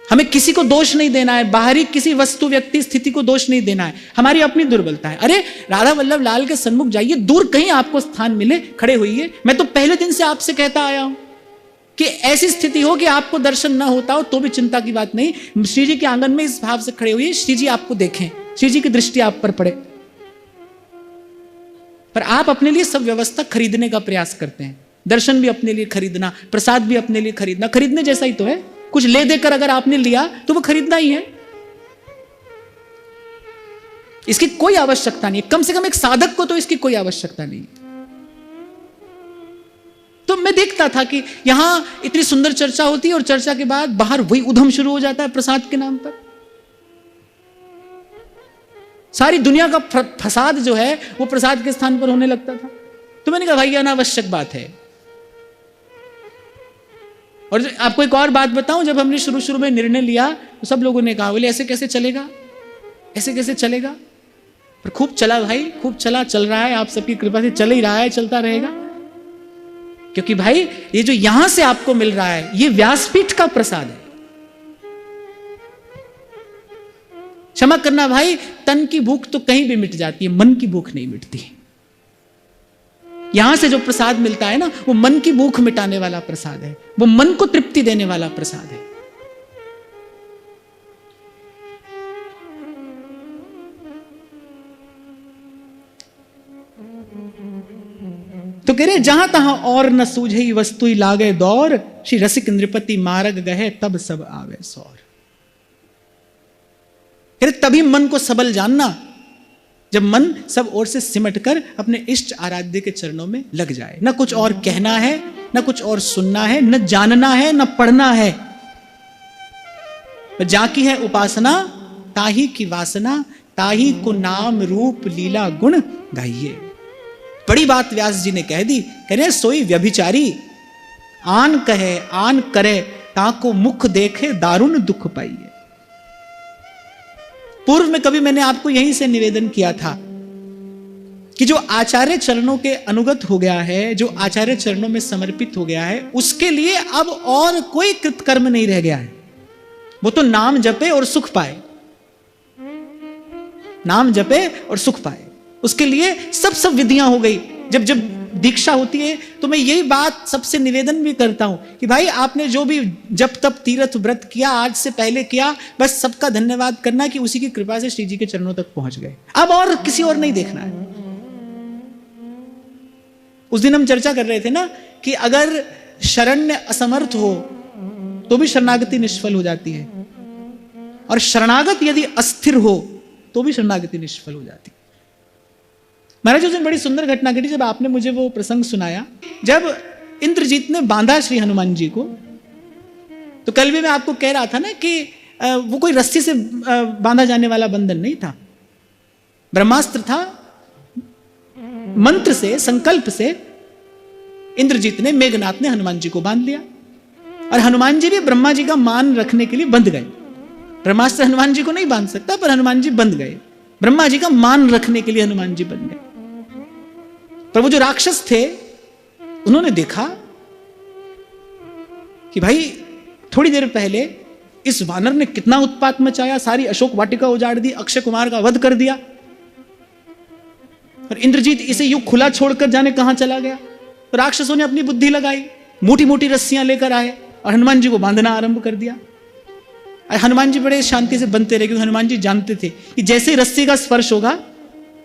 हमें किसी को दोष नहीं देना है, बाहरी किसी वस्तु व्यक्ति स्थिति को दोष नहीं देना है, हमारी अपनी दुर्बलता है। अरे राधा वल्लभ लाल के सन्मुख जाइए, दूर कहीं आपको स्थान मिले, खड़े होइए। मैं तो पहले दिन से आपसे कहता आया हूं कि ऐसी स्थिति हो कि आपको दर्शन ना होता हो तो भी चिंता की बात नहीं। श्री जी के आंगन में इस भाव से खड़े हुए, श्री जी आपको देखें, श्री जी की दृष्टि आप पर पड़े। पर आप अपने लिए सब व्यवस्था खरीदने का प्रयास करते हैं। दर्शन भी अपने लिए खरीदना, प्रसाद भी अपने लिए खरीदना। खरीदने जैसा ही तो है। कुछ ले देकर अगर आपने लिया तो वो खरीदना ही है। इसकी कोई आवश्यकता नहीं है। कम से कम एक साधक को तो इसकी कोई आवश्यकता नहीं है। तो मैं देखता था कि यहां इतनी सुंदर चर्चा होती है और चर्चा के बाद बाहर वही उधम शुरू हो जाता है प्रसाद के नाम पर। सारी दुनिया का फसाद जो है वो प्रसाद के स्थान पर होने लगता था। तो मैंने कहा भाई अनावश्यक बात है। और आपको एक और बात बताऊं, जब हमने शुरू में निर्णय लिया तो सब लोगों ने कहा बोले ऐसे कैसे चलेगा, ऐसे कैसे चलेगा। पर खूब चला भाई, खूब चला, चल रहा है, आप सबकी कृपा से चल ही रहा है, चलता रहेगा। क्योंकि भाई ये जो यहां से आपको मिल रहा है ये व्यासपीठ का प्रसाद है। क्षमा करना भाई, तन की भूख तो कहीं भी मिट जाती है, मन की भूख नहीं मिटती। यहां से जो प्रसाद मिलता है ना वो मन की भूख मिटाने वाला प्रसाद है, वो मन को तृप्ति देने वाला प्रसाद है। तो कह रहे जहां तहां और न सूझे वस्तु लागे दौर, श्री रसिक नृपति मार्ग गहे तब सब आवे सौर। कह रहे तभी मन को सबल जानना जब मन सब ओर से सिमट कर अपने इष्ट आराध्य के चरणों में लग जाए। न कुछ और कहना है, न कुछ और सुनना है, न जानना है, न पढ़ना है। जाकी है उपासना ताही की वासना, ताही को नाम रूप लीला गुण गाइए। बड़ी बात व्यास जी ने कह दी। कह रहे सोई व्यभिचारी आन कहे आन करे, ताको मुख देखे दारुण दुख पाइए। पूर्व में कभी मैंने आपको यहीं से निवेदन किया था कि जो आचार्य चरणों के अनुगत हो गया है, जो आचार्य चरणों में समर्पित हो गया है, उसके लिए अब और कोई कृतकर्म नहीं रह गया है। वो तो नाम जपे और सुख पाए, नाम जपे और सुख पाए, उसके लिए सब विधियां हो गई। जब जब दीक्षा होती है तो मैं यही बात सबसे निवेदन भी करता हूं कि भाई आपने जो भी जब तब तीर्थ व्रत किया, आज से पहले किया, बस सबका धन्यवाद करना कि उसी की कृपा से श्री जी के चरणों तक पहुंच गए। अब और किसी और नहीं देखना है। उस दिन हम चर्चा कर रहे थे ना कि अगर शरण्य असमर्थ हो तो भी शरणागति निष्फल हो जाती है, और शरणागत यदि अस्थिर हो तो भी शरणागति निष्फल हो जाती है। महाराज उस दिन बड़ी सुंदर घटना घटी जब आपने मुझे वो प्रसंग सुनाया, जब इंद्रजीत ने बांधा श्री हनुमान जी को। तो कल भी मैं आपको कह रहा था ना कि वो कोई रस्सी से बांधा जाने वाला बंधन नहीं था, ब्रह्मास्त्र था। मंत्र से, संकल्प से इंद्रजीत ने, मेघनाथ ने हनुमान जी को बांध लिया, और हनुमान जी भी ब्रह्मा जी का मान रखने के लिए बंध गए। ब्रह्मास्त्र हनुमान जी को नहीं बांध सकता, पर हनुमान जी बंध गए। ब्रह्मा जी का मान रखने के लिए हनुमान जी बन गए। पर वो जो राक्षस थे उन्होंने देखा कि भाई थोड़ी देर पहले इस वानर ने कितना उत्पात मचाया, सारी अशोक वाटिका उजाड़ दी, अक्षय कुमार का वध कर दिया, और इंद्रजीत इसे यूं खुला छोड़कर जाने कहां चला गया। तो राक्षसों ने अपनी बुद्धि लगाई, मोटी मोटी रस्सियां लेकर आए और हनुमान जी को बांधना आरंभ कर दिया। और हनुमान जी बड़े शांति से बनते रहे, क्योंकि हनुमान जी जानते थे कि जैसे ही रस्सी का स्पर्श होगा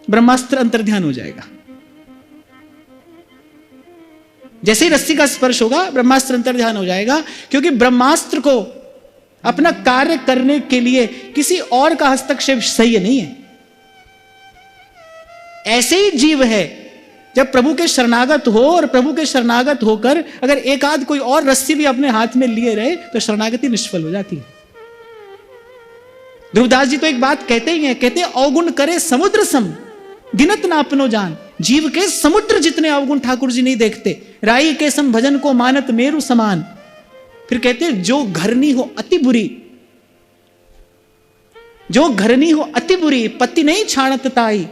ब्रह्मास्त्र अंतर्ध्यान हो जाएगा। जैसे ही रस्सी का स्पर्श होगा ब्रह्मास्त्र अंतर्ध्यान हो जाएगा, क्योंकि ब्रह्मास्त्र को अपना कार्य करने के लिए किसी और का हस्तक्षेप सही नहीं है। ऐसे ही जीव है, जब प्रभु के शरणागत हो और प्रभु के शरणागत होकर अगर एक आध कोई और रस्सी भी अपने हाथ में लिए रहे तो शरणागति निष्फल हो जाती है। ध्रुवदास जी तो एक बात कहते ही हैं, कहते अवगुण करे समुद्र सम, गिनत ना अपनो जान। जीव के समुद्र जितने अवगुण ठाकुर जी नहीं देखते। राई के सम भजन को मानत मेरु समान। फिर कहते जो घरनी हो अति बुरी, जो घरनी हो अति बुरी, पति नहीं छाणत ताई।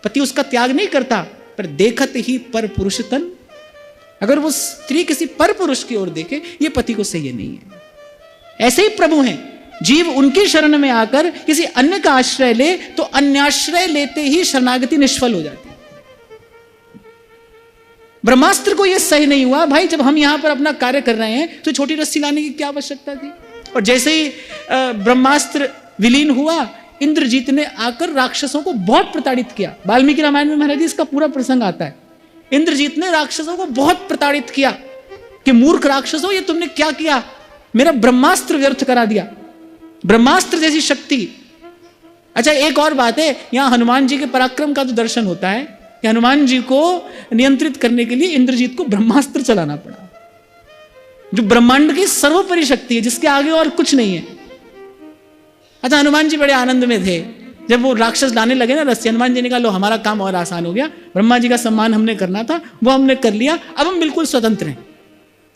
पति उसका त्याग नहीं करता, पर देखत ही पर पुरुष तन। अगर वो स्त्री किसी पर पुरुष की ओर देखे, ये पति को सही नहीं है। ऐसे ही प्रभु हैं, जीव उनकी शरण में आकर किसी अन्य का आश्रय ले तो अन्याश्रय लेते ही शरणागति निष्फल हो जाती है। ब्रह्मास्त्र को यह सही नहीं हुआ, भाई जब हम यहां पर अपना कार्य कर रहे हैं तो छोटी रस्सी लाने की क्या आवश्यकता थी। और जैसे ही ब्रह्मास्त्र विलीन हुआ, इंद्रजीत ने आकर राक्षसों को बहुत प्रताड़ित किया। वाल्मीकि रामायण में महाराज जी इसका पूरा प्रसंग आता है। इंद्रजीत ने राक्षसों को बहुत प्रताड़ित किया कि मूर्ख राक्षसों, ये तुमने क्या किया, मेरा ब्रह्मास्त्र व्यर्थ करा दिया। ब्रह्मास्त्र जैसी शक्ति। अच्छा एक और बात है, यहां हनुमान जी के पराक्रम का तो दर्शन होता है, कि हनुमान जी को नियंत्रित करने के लिए इंद्रजीत को ब्रह्मास्त्र चलाना पड़ा, जो ब्रह्मांड की सर्वोपरि शक्ति है, जिसके आगे और कुछ नहीं है। अच्छा, हनुमान जी बड़े आनंद में थे जब वो राक्षस लाने लगे ना रस्सी। हनुमान जी ने कहा लो हमारा काम और आसान हो गया, ब्रह्मा जी का सम्मान हमने करना था वो हमने कर लिया, अब हम बिल्कुल स्वतंत्र हैं।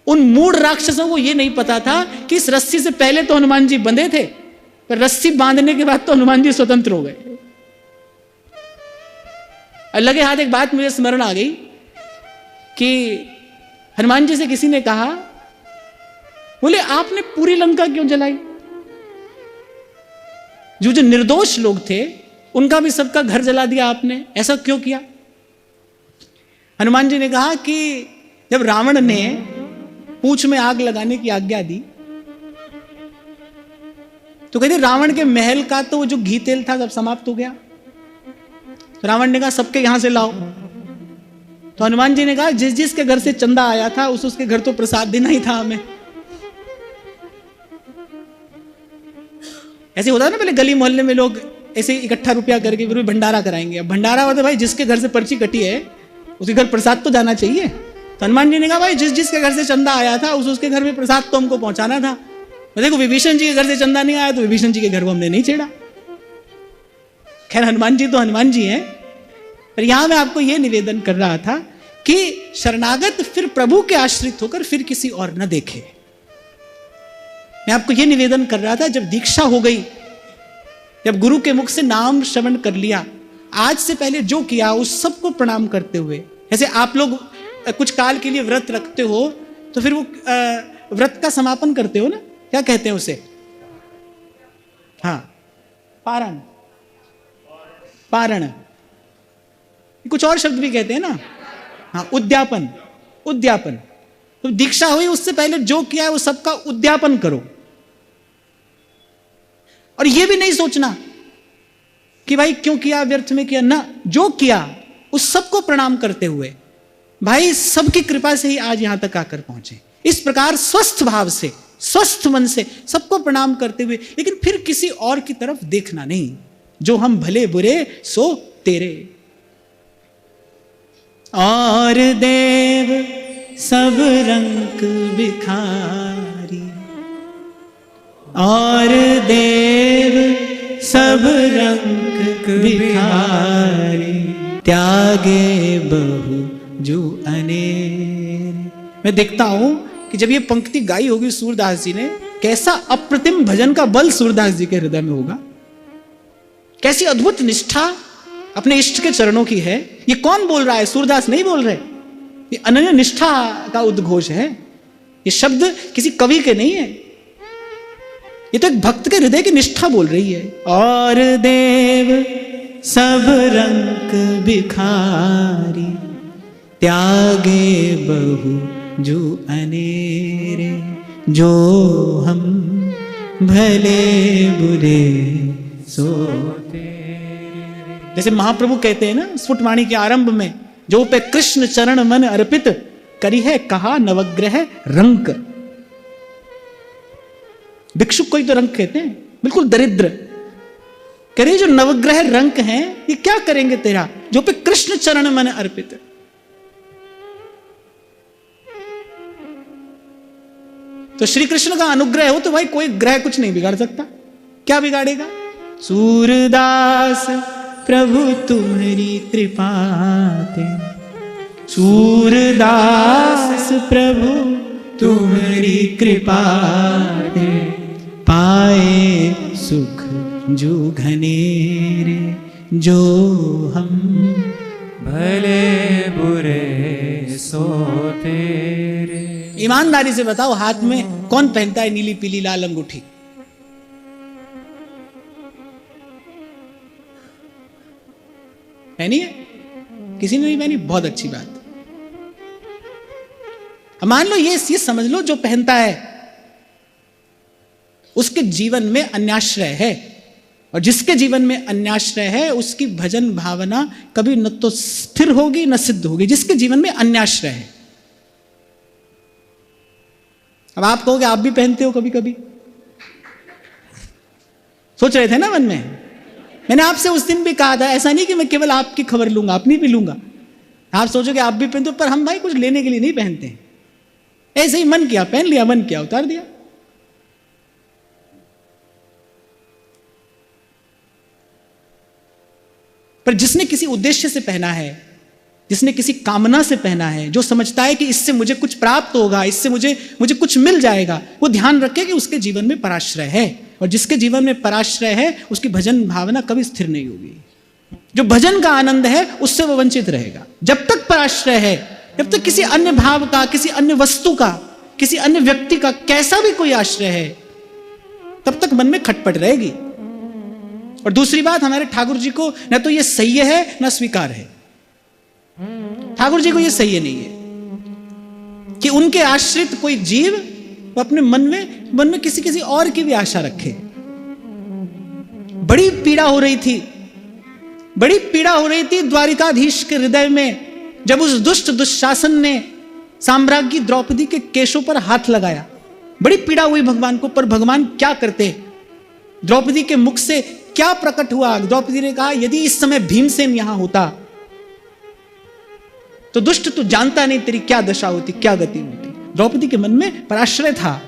उन मूढ़ राक्षसों को ये नहीं पता था कि इस रस्सी से पहले तो हनुमान जी बंधे थे, पर रस्सी बांधने के बाद तो हनुमान जी स्वतंत्र हो गए। लगे हाथ एक बात मुझे स्मरण आ गई कि हनुमान जी से किसी ने कहा, बोले आपने पूरी लंका क्यों जलाई? जो जो निर्दोष लोग थे उनका भी सबका घर जला दिया आपने, ऐसा क्यों किया? हनुमान जी ने कहा कि जब रावण ने पूंछ में आग लगाने की आज्ञा दी तो कहते रावण के महल का तो जो घी तेल था सब समाप्त हो गया। तो रावण ने कहा सबके यहां से लाओ। तो हनुमान जी ने कहा जिस जिसके घर से चंदा आया था उसके घर तो प्रसाद देना ही था हमें। ऐसे होता है ना, पहले गली मोहल्ले में लोग ऐसे इकट्ठा रुपया करके फिर भी भंडारा कराएंगे। अब भंडारा होता है भाई जिसके घर से पर्ची कटी है उसके घर प्रसाद तो जाना चाहिए। तो हनुमान जी ने कहा भाई जिस जिसके घर से चंदा आया था उसके घर में प्रसाद तो हमको पहुंचाना था। देखो विभीषण जी के घर से चंदा नहीं आया तो विभीषण जी के घर को हमने नहीं छेड़ा। खैर हनुमान जी तो हनुमान जी हैं, पर यहां मैं आपको यह निवेदन कर रहा था कि शरणागत फिर प्रभु के आश्रित होकर फिर किसी और न देखे। मैं आपको यह निवेदन कर रहा था, जब दीक्षा हो गई, जब गुरु के मुख से नाम श्रवण कर लिया, आज से पहले जो किया उस सबको प्रणाम करते हुए, जैसे आप लोग कुछ काल के लिए व्रत रखते हो तो फिर वो व्रत का समापन करते हो ना, क्या कहते हैं उसे? हाँ, पारण, पारण, कुछ और शब्द भी कहते हैं ना, हाँ, उद्यापन, उद्यापन। तो दीक्षा हुई उससे पहले जो किया है वो सबका उद्यापन करो। और ये भी नहीं सोचना कि भाई क्यों किया, व्यर्थ में किया ना, जो किया उस सबको प्रणाम करते हुए भाई सबकी कृपा से ही आज यहां तक आकर पहुंचे। इस प्रकार स्वस्थ भाव से, स्वस्थ मन से सबको प्रणाम करते हुए, लेकिन फिर किसी और की तरफ देखना नहीं। जो हम भले बुरे सो तेरे, और देव सब रंग भिखारी, और देव सब रंग भिखारी, त्यागे बहु जो अनेर। मैं देखता हूं कि जब ये पंक्ति गाई होगी सूरदास जी ने, कैसा अप्रतिम भजन का बल सूरदास जी के हृदय में होगा, कैसी अद्भुत निष्ठा अपने इष्ट के चरणों की है। ये कौन बोल रहा है? सूरदास नहीं बोल रहे, ये अनन्य निष्ठा का उद्घोष है। ये शब्द किसी कवि के नहीं है, ये तो एक भक्त के हृदय की निष्ठा बोल रही है। और देव सब रंग भिखारी, त्यागे बहु जो अनेरे, जो हम भले बुरे सो तेरे। जैसे महाप्रभु कहते हैं ना स्फुटवाणी के आरंभ में, जो पे कृष्ण चरण मन अर्पित, करी है कहा नवग्रह रंक। भिक्षुक को ही तो रंक कहते हैं, बिल्कुल दरिद्र। कह रहे जो नवग्रह रंक हैं ये क्या करेंगे तेरा, जो पे कृष्ण चरण मन अर्पित। तो श्री कृष्ण का अनुग्रह हो तो भाई कोई ग्रह कुछ नहीं बिगाड़ सकता। क्या बिगाड़ेगा? सूरदास प्रभु तुम्हारी कृपा ते, सूरदास प्रभु तुम्हारी कृपा ते, पाए सुख जो घनेरे, जो हम भले बुरे सो तेरे। ईमानदारी से बताओ हाथ में कौन पहनता है नीली पीली लाल अंगूठी? है नहीं है? किसी ने नहीं पहनी, बहुत अच्छी बात। मान लो ये समझ लो जो पहनता है उसके जीवन में अन्याश्रय है, और जिसके जीवन में अन्याश्रय है उसकी भजन भावना कभी न तो स्थिर होगी न सिद्ध होगी, जिसके जीवन में अन्याश्रय है। अब आप कहोगे आप भी पहनते हो कभी कभी, सोच रहे थे ना मन में। मैंने आपसे उस दिन भी कहा था, ऐसा नहीं कि मैं केवल आपकी खबर लूंगा, अपनी भी लूंगा। आप सोचोगे आप भी पहनते हो, पर हम भाई कुछ लेने के लिए नहीं पहनते हैं, ऐसे ही मन किया पहन लिया, मन किया उतार दिया। पर जिसने किसी उद्देश्य से पहना है, जिसने किसी कामना से पहना है, जो समझता है कि इससे मुझे कुछ प्राप्त होगा, इससे मुझे कुछ मिल जाएगा, वो ध्यान रखे कि उसके जीवन में पराश्रय है। और जिसके जीवन में पराश्रय है उसकी भजन भावना कभी स्थिर नहीं होगी। जो भजन का आनंद है उससे वो वंचित रहेगा। जब तक पराश्रय है, जब तक किसी अन्य भाव का, किसी अन्य वस्तु का, किसी अन्य व्यक्ति का कैसा भी कोई आश्रय है, तब तक मन में खटपट रहेगी। और दूसरी बात, हमारे ठाकुर जी को न तो ये सह्य है न स्वीकार है। ठाकुर जी को ये सह्य नहीं है कि उनके आश्रित कोई जीव वो अपने मन में किसी और की भी आशा रखे। बड़ी पीड़ा हो रही थी द्वारिकाधीश के हृदय में, जब उस दुशासन ने साम्राज्ञी द्रौपदी के केशों पर हाथ लगाया। बड़ी पीड़ा हुई भगवान को, पर भगवान क्या करते? द्रौपदी के मुख से क्या प्रकट हुआ? द्रौपदी ने कहा, यदि इस समय भीमसेन यहां होता तो दुष्ट तू जानता नहीं तेरी क्या दशा होती, क्या गति होती। द्रौपदी के मन में पराश्रय था।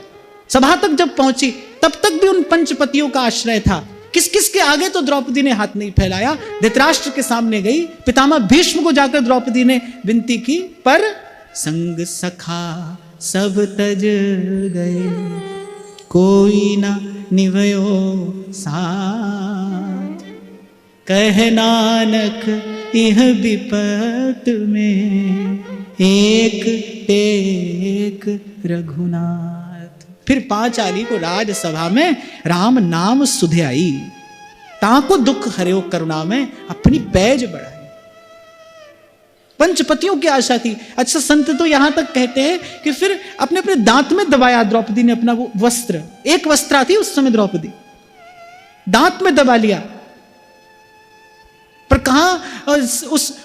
सभा तक जब पहुंची तब तक भी उन पंचपतियों का आश्रय था। किस किस के आगे तो द्रौपदी ने हाथ नहीं फैलाया। धृतराष्ट्र के सामने गई, पितामह भीष्म को जाकर द्रौपदी ने विनती की, पर संग सखा सब तज गए, कोई ना निभयो साथ। कह नानक यह विपत में एक टेक रघुनाथ। फिर पांचाली को राजसभा में राम नाम सुधे आई, ताको दुख हर्यो करुणा में अपनी पैज बढ़ाई। पंचपतियों की आशा थी। अच्छा, संत तो यहां तक कहते हैं कि फिर अपने अपने दांत में दबाया द्रौपदी ने अपना वो वस्त्र। एक वस्त्र थी उस समय द्रौपदी, दांत में दबा लिया। पर कहां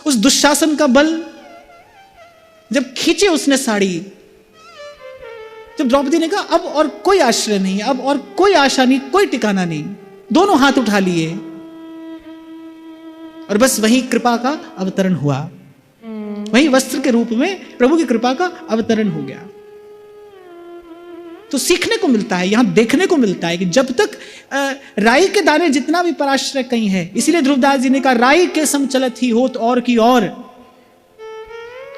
उस दुशासन का बल? जब खींचे उसने साड़ी, जब द्रौपदी ने कहा अब और कोई आश्रय नहीं, अब और कोई आशा नहीं, कोई ठिकाना नहीं, दोनों हाथ उठा लिए और बस वही कृपा का अवतरण हुआ। वही वस्त्र के रूप में प्रभु की कृपा का अवतरण हो गया। तो सीखने को मिलता है, यहां देखने को मिलता है कि जब तक राई के दाने जितना भी पराश्रय कहीं है, इसीलिए ध्रुवदास जी ने कहा राई के सम चलत ही होत और की और।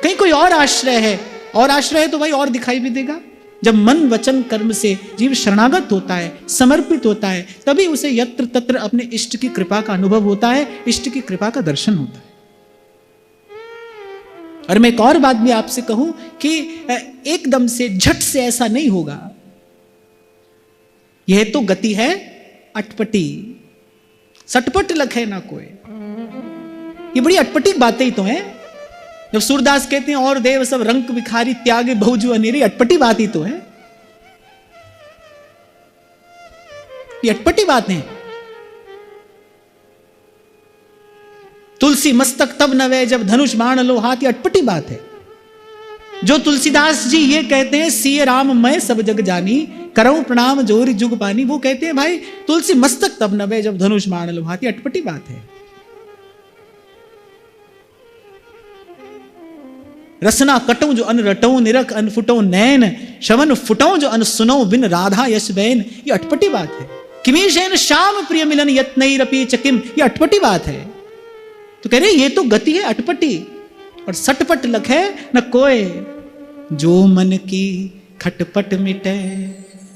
कहीं कोई और आश्रय है, और आश्रय है तो भाई और दिखाई भी देगा। जब मन वचन कर्म से जीव शरणागत होता है, समर्पित होता है, तभी उसे यत्र तत्र अपने इष्ट की कृपा का अनुभव होता है, इष्ट की कृपा का दर्शन होता है। और मैं एक और बात भी आपसे कहूं कि एकदम से झट से ऐसा नहीं होगा। यह तो गति है अटपटी, सटपट लखे ना कोई। ये बड़ी अटपटी बातें ही तो हैं। जब सूरदास कहते हैं और देव सब रंग भिखारी त्यागे बहुजु अनेरी, अटपटी बात ही तो है। ये अटपटी बात है। तुलसी मस्तक तब नवे जब धनुष बाण लो हाथ, ये अटपटी बात है। जो तुलसीदास जी ये कहते हैं सिय राम मैं सब जग जानी, करऊं प्रणाम जोरी जुग पानी, वो कहते हैं भाई तुलसी मस्तक तब नवे जब धनुष बाण लो हाथ, ये अटपटी बात है। रसना कटऊं जो अन रटऊं, निरख अन फुटऊं नैन, शवन फुटऊं जो अन सुनऊं बिन राधा यश बैन, ये अटपटी बात है। किमीशेन श्याम प्रिय मिलन यत्नई रपी चकिम, ये अटपटी बात है। तो कह रहे ये तो गति है अटपटी, और सटपट लखे न कोय, जो मन की खटपट मिटे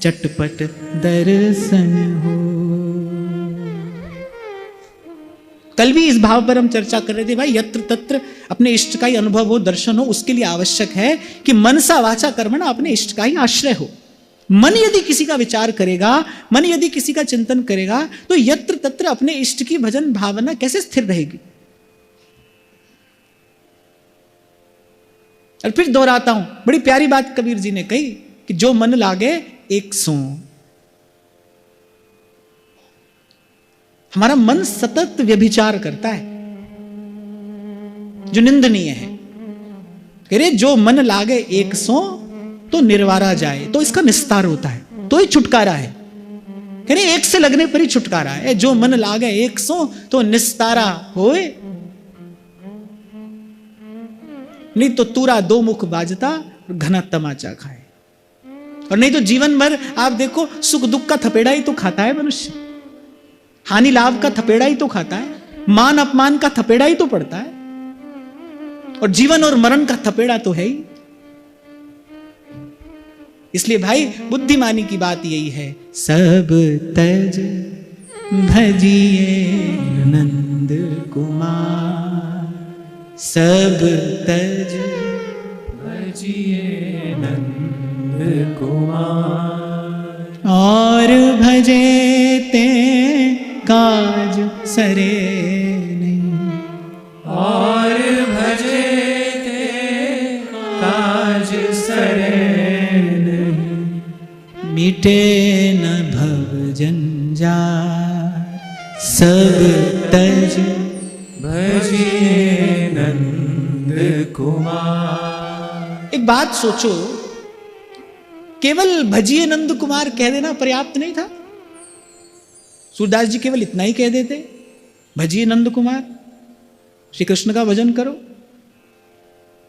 चटपट दर्शन हो। कल भी इस भाव पर हम चर्चा कर रहे थे भाई, यत्र तत्र अपने इष्ट का ही अनुभव हो, दर्शन हो, उसके लिए आवश्यक है कि मनसा वाचा कर्मणा अपने इष्ट का ही आश्रय हो। मन यदि किसी का विचार करेगा, मन यदि किसी का चिंतन करेगा, तो यत्र तत्र अपने इष्ट की भजन भावना कैसे स्थिर रहेगी। और फिर दोहराता हूं, बड़ी प्यारी बात कबीर जी ने कही कि जो मन लागे एक सो। हमारा मन सतत व्यभिचार करता है, जो निंदनीय है। कह रहे जो मन लागे एक सो तो निर्वारा जाए, तो इसका निस्तार होता है, तो ही छुटकारा है। कह रहे एक से लगने पर ही छुटकारा है। जो मन लागे एक सो तो निस्तारा होए। नहीं तो तूरा दो मुख बाजता और घना तमाचा खाए। और नहीं तो जीवन भर आप देखो सुख दुख का थपेड़ा ही तो खाता है मनुष्य, हानि लाभ का थपेड़ा ही तो खाता है, मान अपमान का थपेड़ा ही तो पड़ता है, और जीवन और मरण का थपेड़ा तो है ही। इसलिए भाई बुद्धिमानी की बात यही है, सब तज भजिए नंद कुमार, सब तज भजिए नंद कुमार, और भजे ते काज सरे नहीं, और भजे ते काज सरे नहीं, मिटे न भव जंजार, सब तज भजिए नंद कुमार। एक बात सोचो, केवल भजिए नंद कुमार कह देना पर्याप्त नहीं था? सूरदास जी केवल इतना ही कह देते, भजिए नंद कुमार, श्री कृष्ण का भजन करो।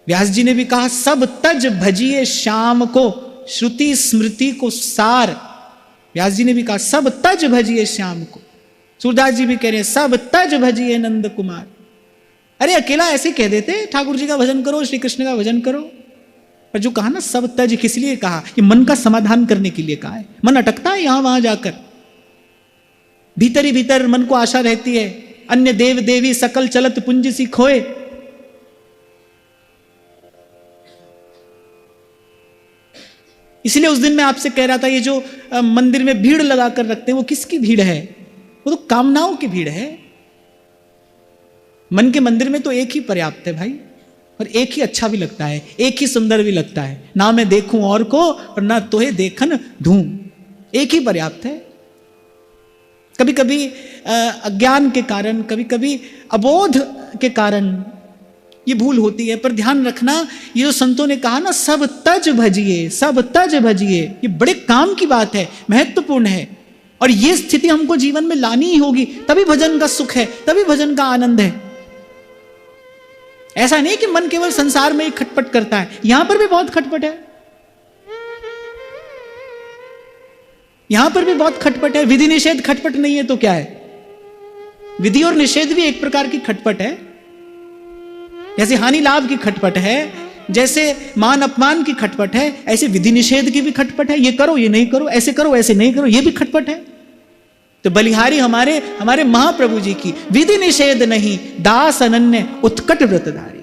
व्यास जी ने भी कहा सब तज भजिए श्याम को, श्रुति स्मृति को सार। व्यास जी ने भी कहा सब तज भजिए श्याम को। सूरदास जी भी कह रहे हैं सब तज भजिए नंद कुमार। अरे अकेला ऐसे कह देते ठाकुर जी का भजन करो, श्री कृष्ण का भजन करो। पर जो कहा ना सब तज, किस लिए कहा? ये मन का समाधान करने के लिए कहा है। मन अटकता है यहां वहां जाकर, भीतर ही भीतर मन को आशा रहती है, अन्य देव देवी सकल चलत पुंज सी खोए। इसलिए उस दिन मैं आपसे कह रहा था, ये जो मंदिर में भीड़ लगा कर रखते हैं वो किसकी भीड़ है? वो तो कामनाओं की भीड़ है। मन के मंदिर में तो एक ही पर्याप्त है भाई, और एक ही अच्छा भी लगता है, एक ही सुंदर भी लगता है। ना मैं देखूं और को और ना तोहे देखन धूम, एक ही पर्याप्त है। कभी कभी अज्ञान के कारण, कभी कभी अबोध के कारण ये भूल होती है। पर ध्यान रखना, ये जो संतों ने कहा ना सब तज भजिए, सब तज भजिए, ये बड़े काम की बात है, महत्वपूर्ण है। और ये स्थिति हमको जीवन में लानी ही होगी, तभी भजन का सुख है, तभी भजन का आनंद है। ऐसा नहीं कि मन केवल संसार में ही खटपट करता है, यहां पर भी बहुत खटपट है, यहां पर भी बहुत खटपट है। विधि निषेध खटपट नहीं है तो क्या है? विधि और निषेध भी एक प्रकार की खटपट है। जैसे हानि लाभ की खटपट है, जैसे मान अपमान की खटपट है, ऐसे विधि निषेध की भी खटपट है। ये करो, ये नहीं करो, ऐसे करो, ऐसे नहीं करो, ये भी खटपट है। तो बलिहारी हमारे महाप्रभु जी की विधि निषेध नहीं, दास अनन्य उत्कट व्रतधारी,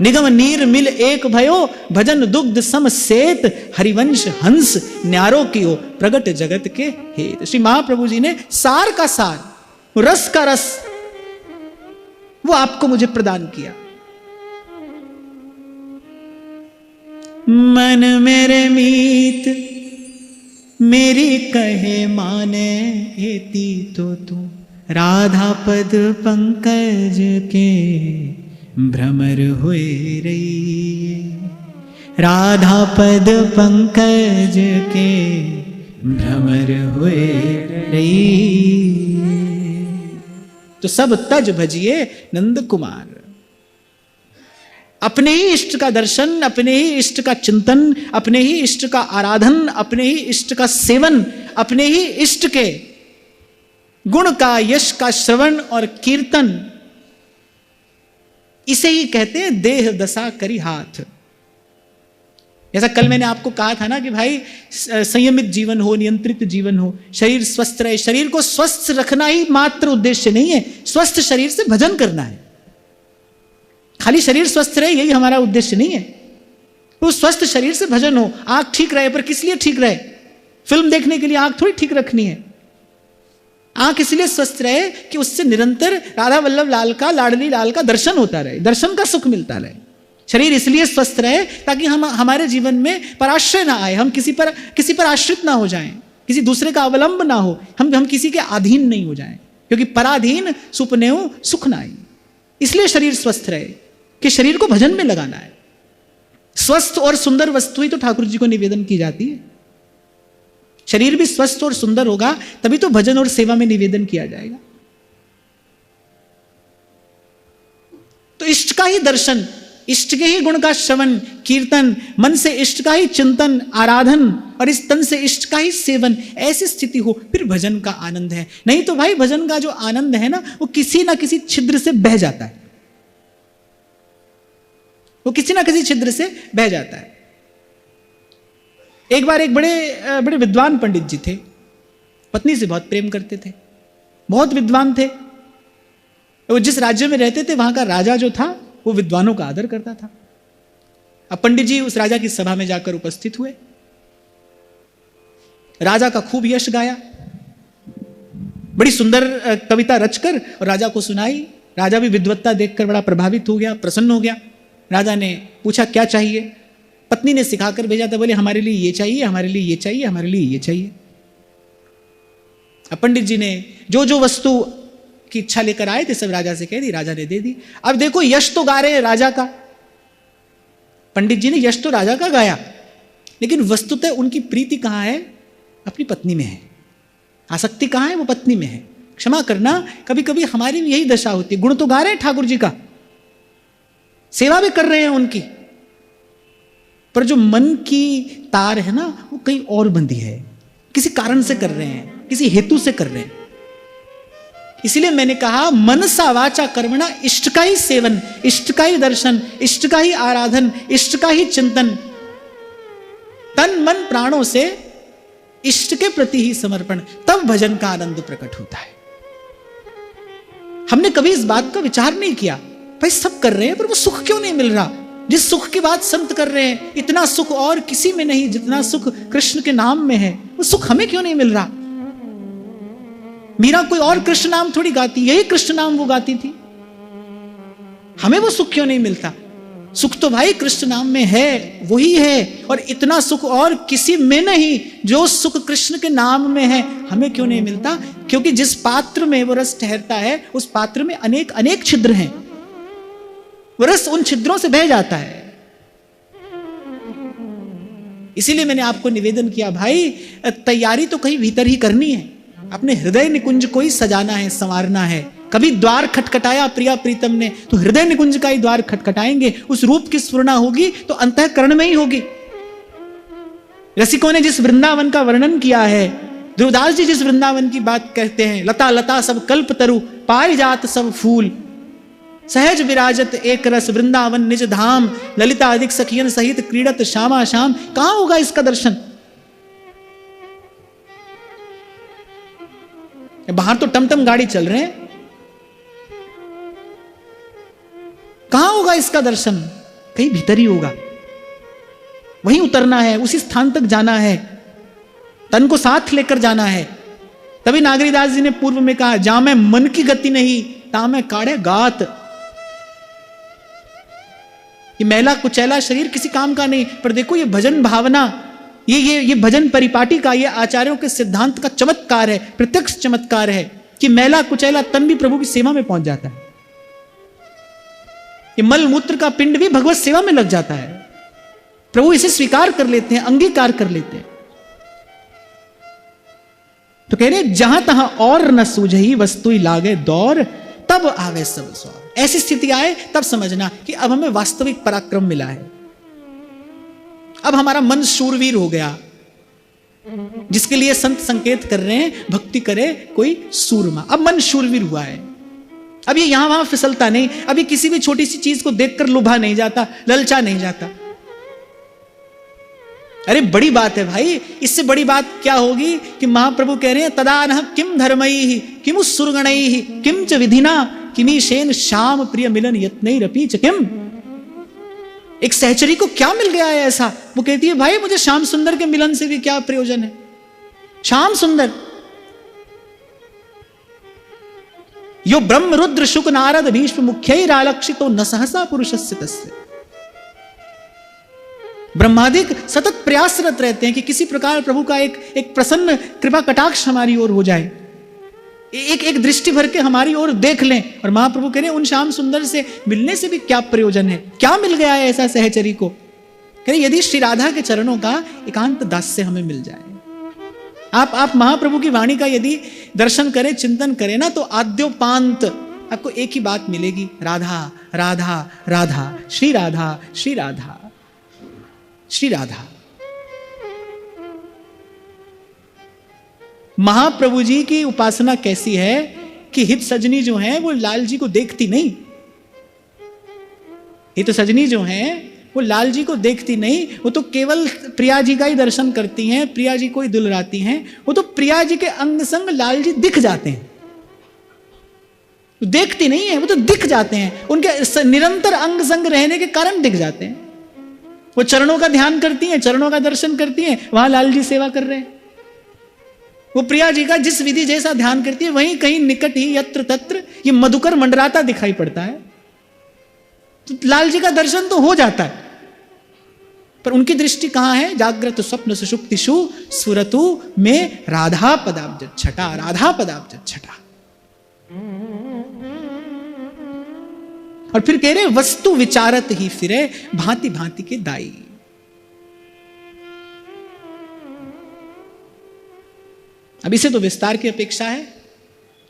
निगम नीर मिल एक भयो, भजन दुग्ध सम सेत, हरिवंश हंस न्यारो कियो, प्रगट जगत के हेत। श्री महाप्रभु जी ने सार का सार, रस का रस, वो आपको मुझे प्रदान किया। मन मेरे मीत मेरी कहे माने, हेती तो तू राधा पद पंकज के भ्रमर हुए रही, राधा पद पंकज के भ्रमर हुए रही। तो सब तज भजिए नंद कुमार। अपने ही इष्ट का दर्शन, अपने ही इष्ट का चिंतन, अपने ही इष्ट का आराधन, अपने ही इष्ट का सेवन, अपने ही इष्ट के गुण का, यश का श्रवण और कीर्तन, इसे ही कहते हैं देह दशा करी हाथ। जैसा कल मैंने आपको कहा था ना कि भाई संयमित जीवन हो, नियंत्रित जीवन हो, शरीर स्वस्थ रहे। शरीर को स्वस्थ रखना ही मात्र उद्देश्य नहीं है, स्वस्थ शरीर से भजन करना है। खाली शरीर स्वस्थ रहे यही हमारा उद्देश्य नहीं है। तो स्वस्थ शरीर से भजन हो, आंख ठीक रहे। पर किस लिए ठीक रहे? फिल्म देखने के लिए आंख थोड़ी ठीक रखनी है। आंख इसलिए स्वस्थ रहे कि उससे निरंतर राधा वल्लभ लाल का, लाडली लाल का दर्शन होता रहे, दर्शन का सुख मिलता रहे। शरीर इसलिए स्वस्थ रहे ताकि हम हमारे जीवन में पराश्रय ना आए, हम किसी पर आश्रित ना हो जाएं, किसी दूसरे का अवलंब ना हो, हम किसी के अधीन नहीं हो जाएं, क्योंकि पराधीन सुपनेऊ सुख ना आई। इसलिए शरीर स्वस्थ रहे कि शरीर को भजन में लगाना है। स्वस्थ और सुंदर वस्तु ही तो ठाकुर जी को निवेदन की जाती है। शरीर भी स्वस्थ और सुंदर होगा तभी तो भजन और सेवा में निवेदन किया जाएगा। तो इष्ट का ही दर्शन, इष्ट के ही गुण का श्रवण कीर्तन, मन से इष्ट का ही चिंतन आराधन और इस तन से इष्ट का ही सेवन, ऐसी स्थिति हो फिर भजन का आनंद है। नहीं तो भाई भजन का जो आनंद है ना वो किसी ना किसी छिद्र से बह जाता है, वो किसी ना किसी छिद्र से बह जाता है। एक बार एक बड़े बड़े विद्वान पंडित जी थे, पत्नी से बहुत प्रेम करते थे, बहुत विद्वान थे। वो जिस राज्य में रहते थे वहां का राजा जो था वो विद्वानों का आदर करता था। अब पंडित जी उस राजा की सभा में जाकर उपस्थित हुए, राजा का खूब यश गाया, बड़ी सुंदर कविता रचकर और राजा को सुनाई। राजा भी विद्वत्ता देखकर बड़ा प्रभावित हो गया, प्रसन्न हो गया। राजा ने पूछा क्या चाहिए? पत्नी ने सिखाकर भेजा था, बोले हमारे लिए ये चाहिए, हमारे लिए ये चाहिए, हमारे लिए ये चाहिए। अब पंडित जी ने जो जो वस्तु की इच्छा लेकर आए थे सब राजा से कह दी, राजा ने दे दी। अब देखो यश तो गा रहे हैं राजा का, पंडित जी ने यश तो राजा का गाया, लेकिन वस्तुतः उनकी प्रीति कहां है? अपनी पत्नी में है। आसक्ति कहां है? वो पत्नी में है। क्षमा करना, कभी कभी हमारी भी यही दशा होती है। गुण तो गा रहे हैं ठाकुर जी का, सेवा भी कर रहे हैं उनकी, पर जो मन की तार है ना वो कहीं और बंधी है, किसी कारण से कर रहे हैं, किसी हेतु से कर रहे हैं। इसलिए मैंने कहा मनसा वाचा कर्मणा, इष्ट का ही सेवन, इष्ट का ही दर्शन, इष्ट का ही आराधन, इष्ट का ही चिंतन, तन मन प्राणों से इष्ट के प्रति ही समर्पण, तब भजन का आनंद प्रकट होता है। हमने कभी इस बात का विचार नहीं किया, भाई सब कर रहे हैं पर वो सुख क्यों नहीं मिल रहा? जिस सुख की बात संत कर रहे हैं, इतना सुख और किसी में नहीं जितना सुख कृष्ण के नाम में है, वो सुख हमें क्यों नहीं मिल रहा? मीरा कोई और कृष्ण नाम थोड़ी गाती, यही कृष्ण नाम वो गाती थी, हमें वो सुख क्यों नहीं मिलता? सुख तो भाई कृष्ण नाम में है, वही है, और इतना सुख और किसी में नहीं जो सुख कृष्ण के नाम में है। हमें क्यों नहीं मिलता? क्योंकि जिस पात्र में वो रस ठहरता है उस पात्र में अनेक अनेक छिद्र हैं, वो रस उन छिद्रों से बह जाता है। इसीलिए मैंने आपको निवेदन किया, भाई तैयारी तो कहीं भीतर ही करनी है, अपने हृदय निकुंज को ही सजाना है, संवारना है। कभी द्वार खटखटाया प्रिया प्रीतम ने तो हृदय निकुंज का ही द्वार खटखटाएंगे। उस रूप की स्फुरना होगी तो अंतःकरण में ही होगी। रसिकों ने जिस वृंदावन का वर्णन किया है, ध्रुवदास जी जिस वृंदावन की बात कहते हैं, लता लता सब कल्प तरु, पारिजात सब फूल, सहज विराजत एक रस, वृंदावन निज धाम, ललिता अधिक सखियन सहित क्रीड़त श्यामा श्याम। कहां होगा इसका दर्शन? बाहर तो टमटम गाड़ी चल रहे हैं, कहां होगा इसका दर्शन? कहीं भीतर ही होगा, वहीं उतरना है, उसी स्थान तक जाना है, तन को साथ लेकर जाना है। तभी नागरीदास जी ने पूर्व में कहा, जा मैं मन की गति नहीं ता मैं काढ़े गात। ये मैला कुचैला शरीर किसी काम का नहीं, पर देखो ये भजन भावना, ये भजन परिपाटी का, ये आचार्यों के सिद्धांत का चमत्कार है, प्रत्यक्ष चमत्कार है कि मैला कुचैला तन भी प्रभु की सेवा में पहुंच जाता है। ये मल मूत्र का पिंड भी भगवत सेवा में लग जाता है, प्रभु इसे स्वीकार कर लेते हैं, अंगीकार कर लेते हैं। तो कह रहे जहां तहां और न सूझही वस्तु लागे दौर, तब आवे सब स्वार। ऐसी स्थिति आए तब समझना कि अब हमें वास्तविक पराक्रम मिला है, अब हमारा मन शूरवीर हो गया। जिसके लिए संत संकेत कर रहे हैं भक्ति करे कोई सूरमा, अब मन शूरवीर हुआ है। अब ये यहां वहां फिसलता नहीं, अभी किसी भी छोटी सी चीज को देखकर लुभा नहीं जाता, ललचा नहीं जाता। अरे बड़ी बात है भाई, इससे बड़ी बात क्या होगी कि महाप्रभु कह रहे हैं तदानः किम धर्मैः किमु सुरगणैः किम च विधिना किमीशेन श्याम प्रिय मिलन यत्नैरपि च किम। एक सहचरी को क्या मिल गया है ऐसा? वो कहती है भाई मुझे श्याम सुंदर के मिलन से भी क्या प्रयोजन है। श्याम सुंदर यो ब्रह्म रुद्र शुक नारद भीष्म मुख्यैरालक्षितो न सहसा पुरुषस्य तस्य। ब्रह्मादिक सतत प्रयासरत रहते हैं कि किसी प्रकार प्रभु का एक प्रसन्न कृपा कटाक्ष हमारी ओर हो जाए, एक दृष्टि भर के हमारी ओर देख लें। और महाप्रभु कह रहे हैं उन श्याम सुंदर से मिलने से भी क्या प्रयोजन है, क्या मिल गया है ऐसा सहचरी को। कह रहे यदि श्री राधा के चरणों का एकांत दास्य हमें मिल जाए। आप महाप्रभु की वाणी का यदि दर्शन करें, चिंतन करें ना, तो आद्योपांत आपको एक ही बात मिलेगी, राधा राधा राधा, श्री राधा श्री राधा श्री राधा। महाप्रभु जी की उपासना कैसी है कि हित सजनी जो है वो लाल जी को देखती नहीं, हित सजनी जो है वो लाल जी को देखती नहीं, वो तो केवल प्रिया जी का ही दर्शन करती हैं, प्रिया जी को ही दुलराती हैं। वो तो प्रिया जी के अंग संग लाल जी दिख जाते हैं, वो देखती नहीं है, वो तो दिख जाते हैं, उनके निरंतर अंग संग रहने के कारण दिख जाते हैं। वो चरणों का ध्यान करती हैं, चरणों का दर्शन करती हैं, वहां लाल जी सेवा कर रहे हैं। वो प्रिया जी का जिस विधि जैसा ध्यान करती है, वहीं कहीं निकट ही यत्र तत्र ये मधुकर मंडराता दिखाई पड़ता है, तो लाल जी का दर्शन तो हो जाता है। पर उनकी दृष्टि कहां है? जागृत स्वप्न सुषुप्तिषु स्फुरतु में राधा पदाब्ज छटा, राधा पदाब्ज छटा। और फिर कह रहे वस्तु विचारत ही फिरे भांति भांति के दाई। अब इसे तो विस्तार की अपेक्षा है,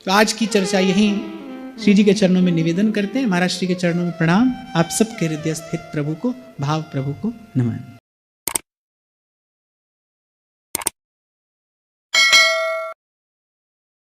तो आज की चर्चा यहीं श्री जी के चरणों में निवेदन करते हैं। महाराज श्री के चरणों में प्रणाम। आप सबके हृदय स्थित प्रभु को, भाव प्रभु को नमन।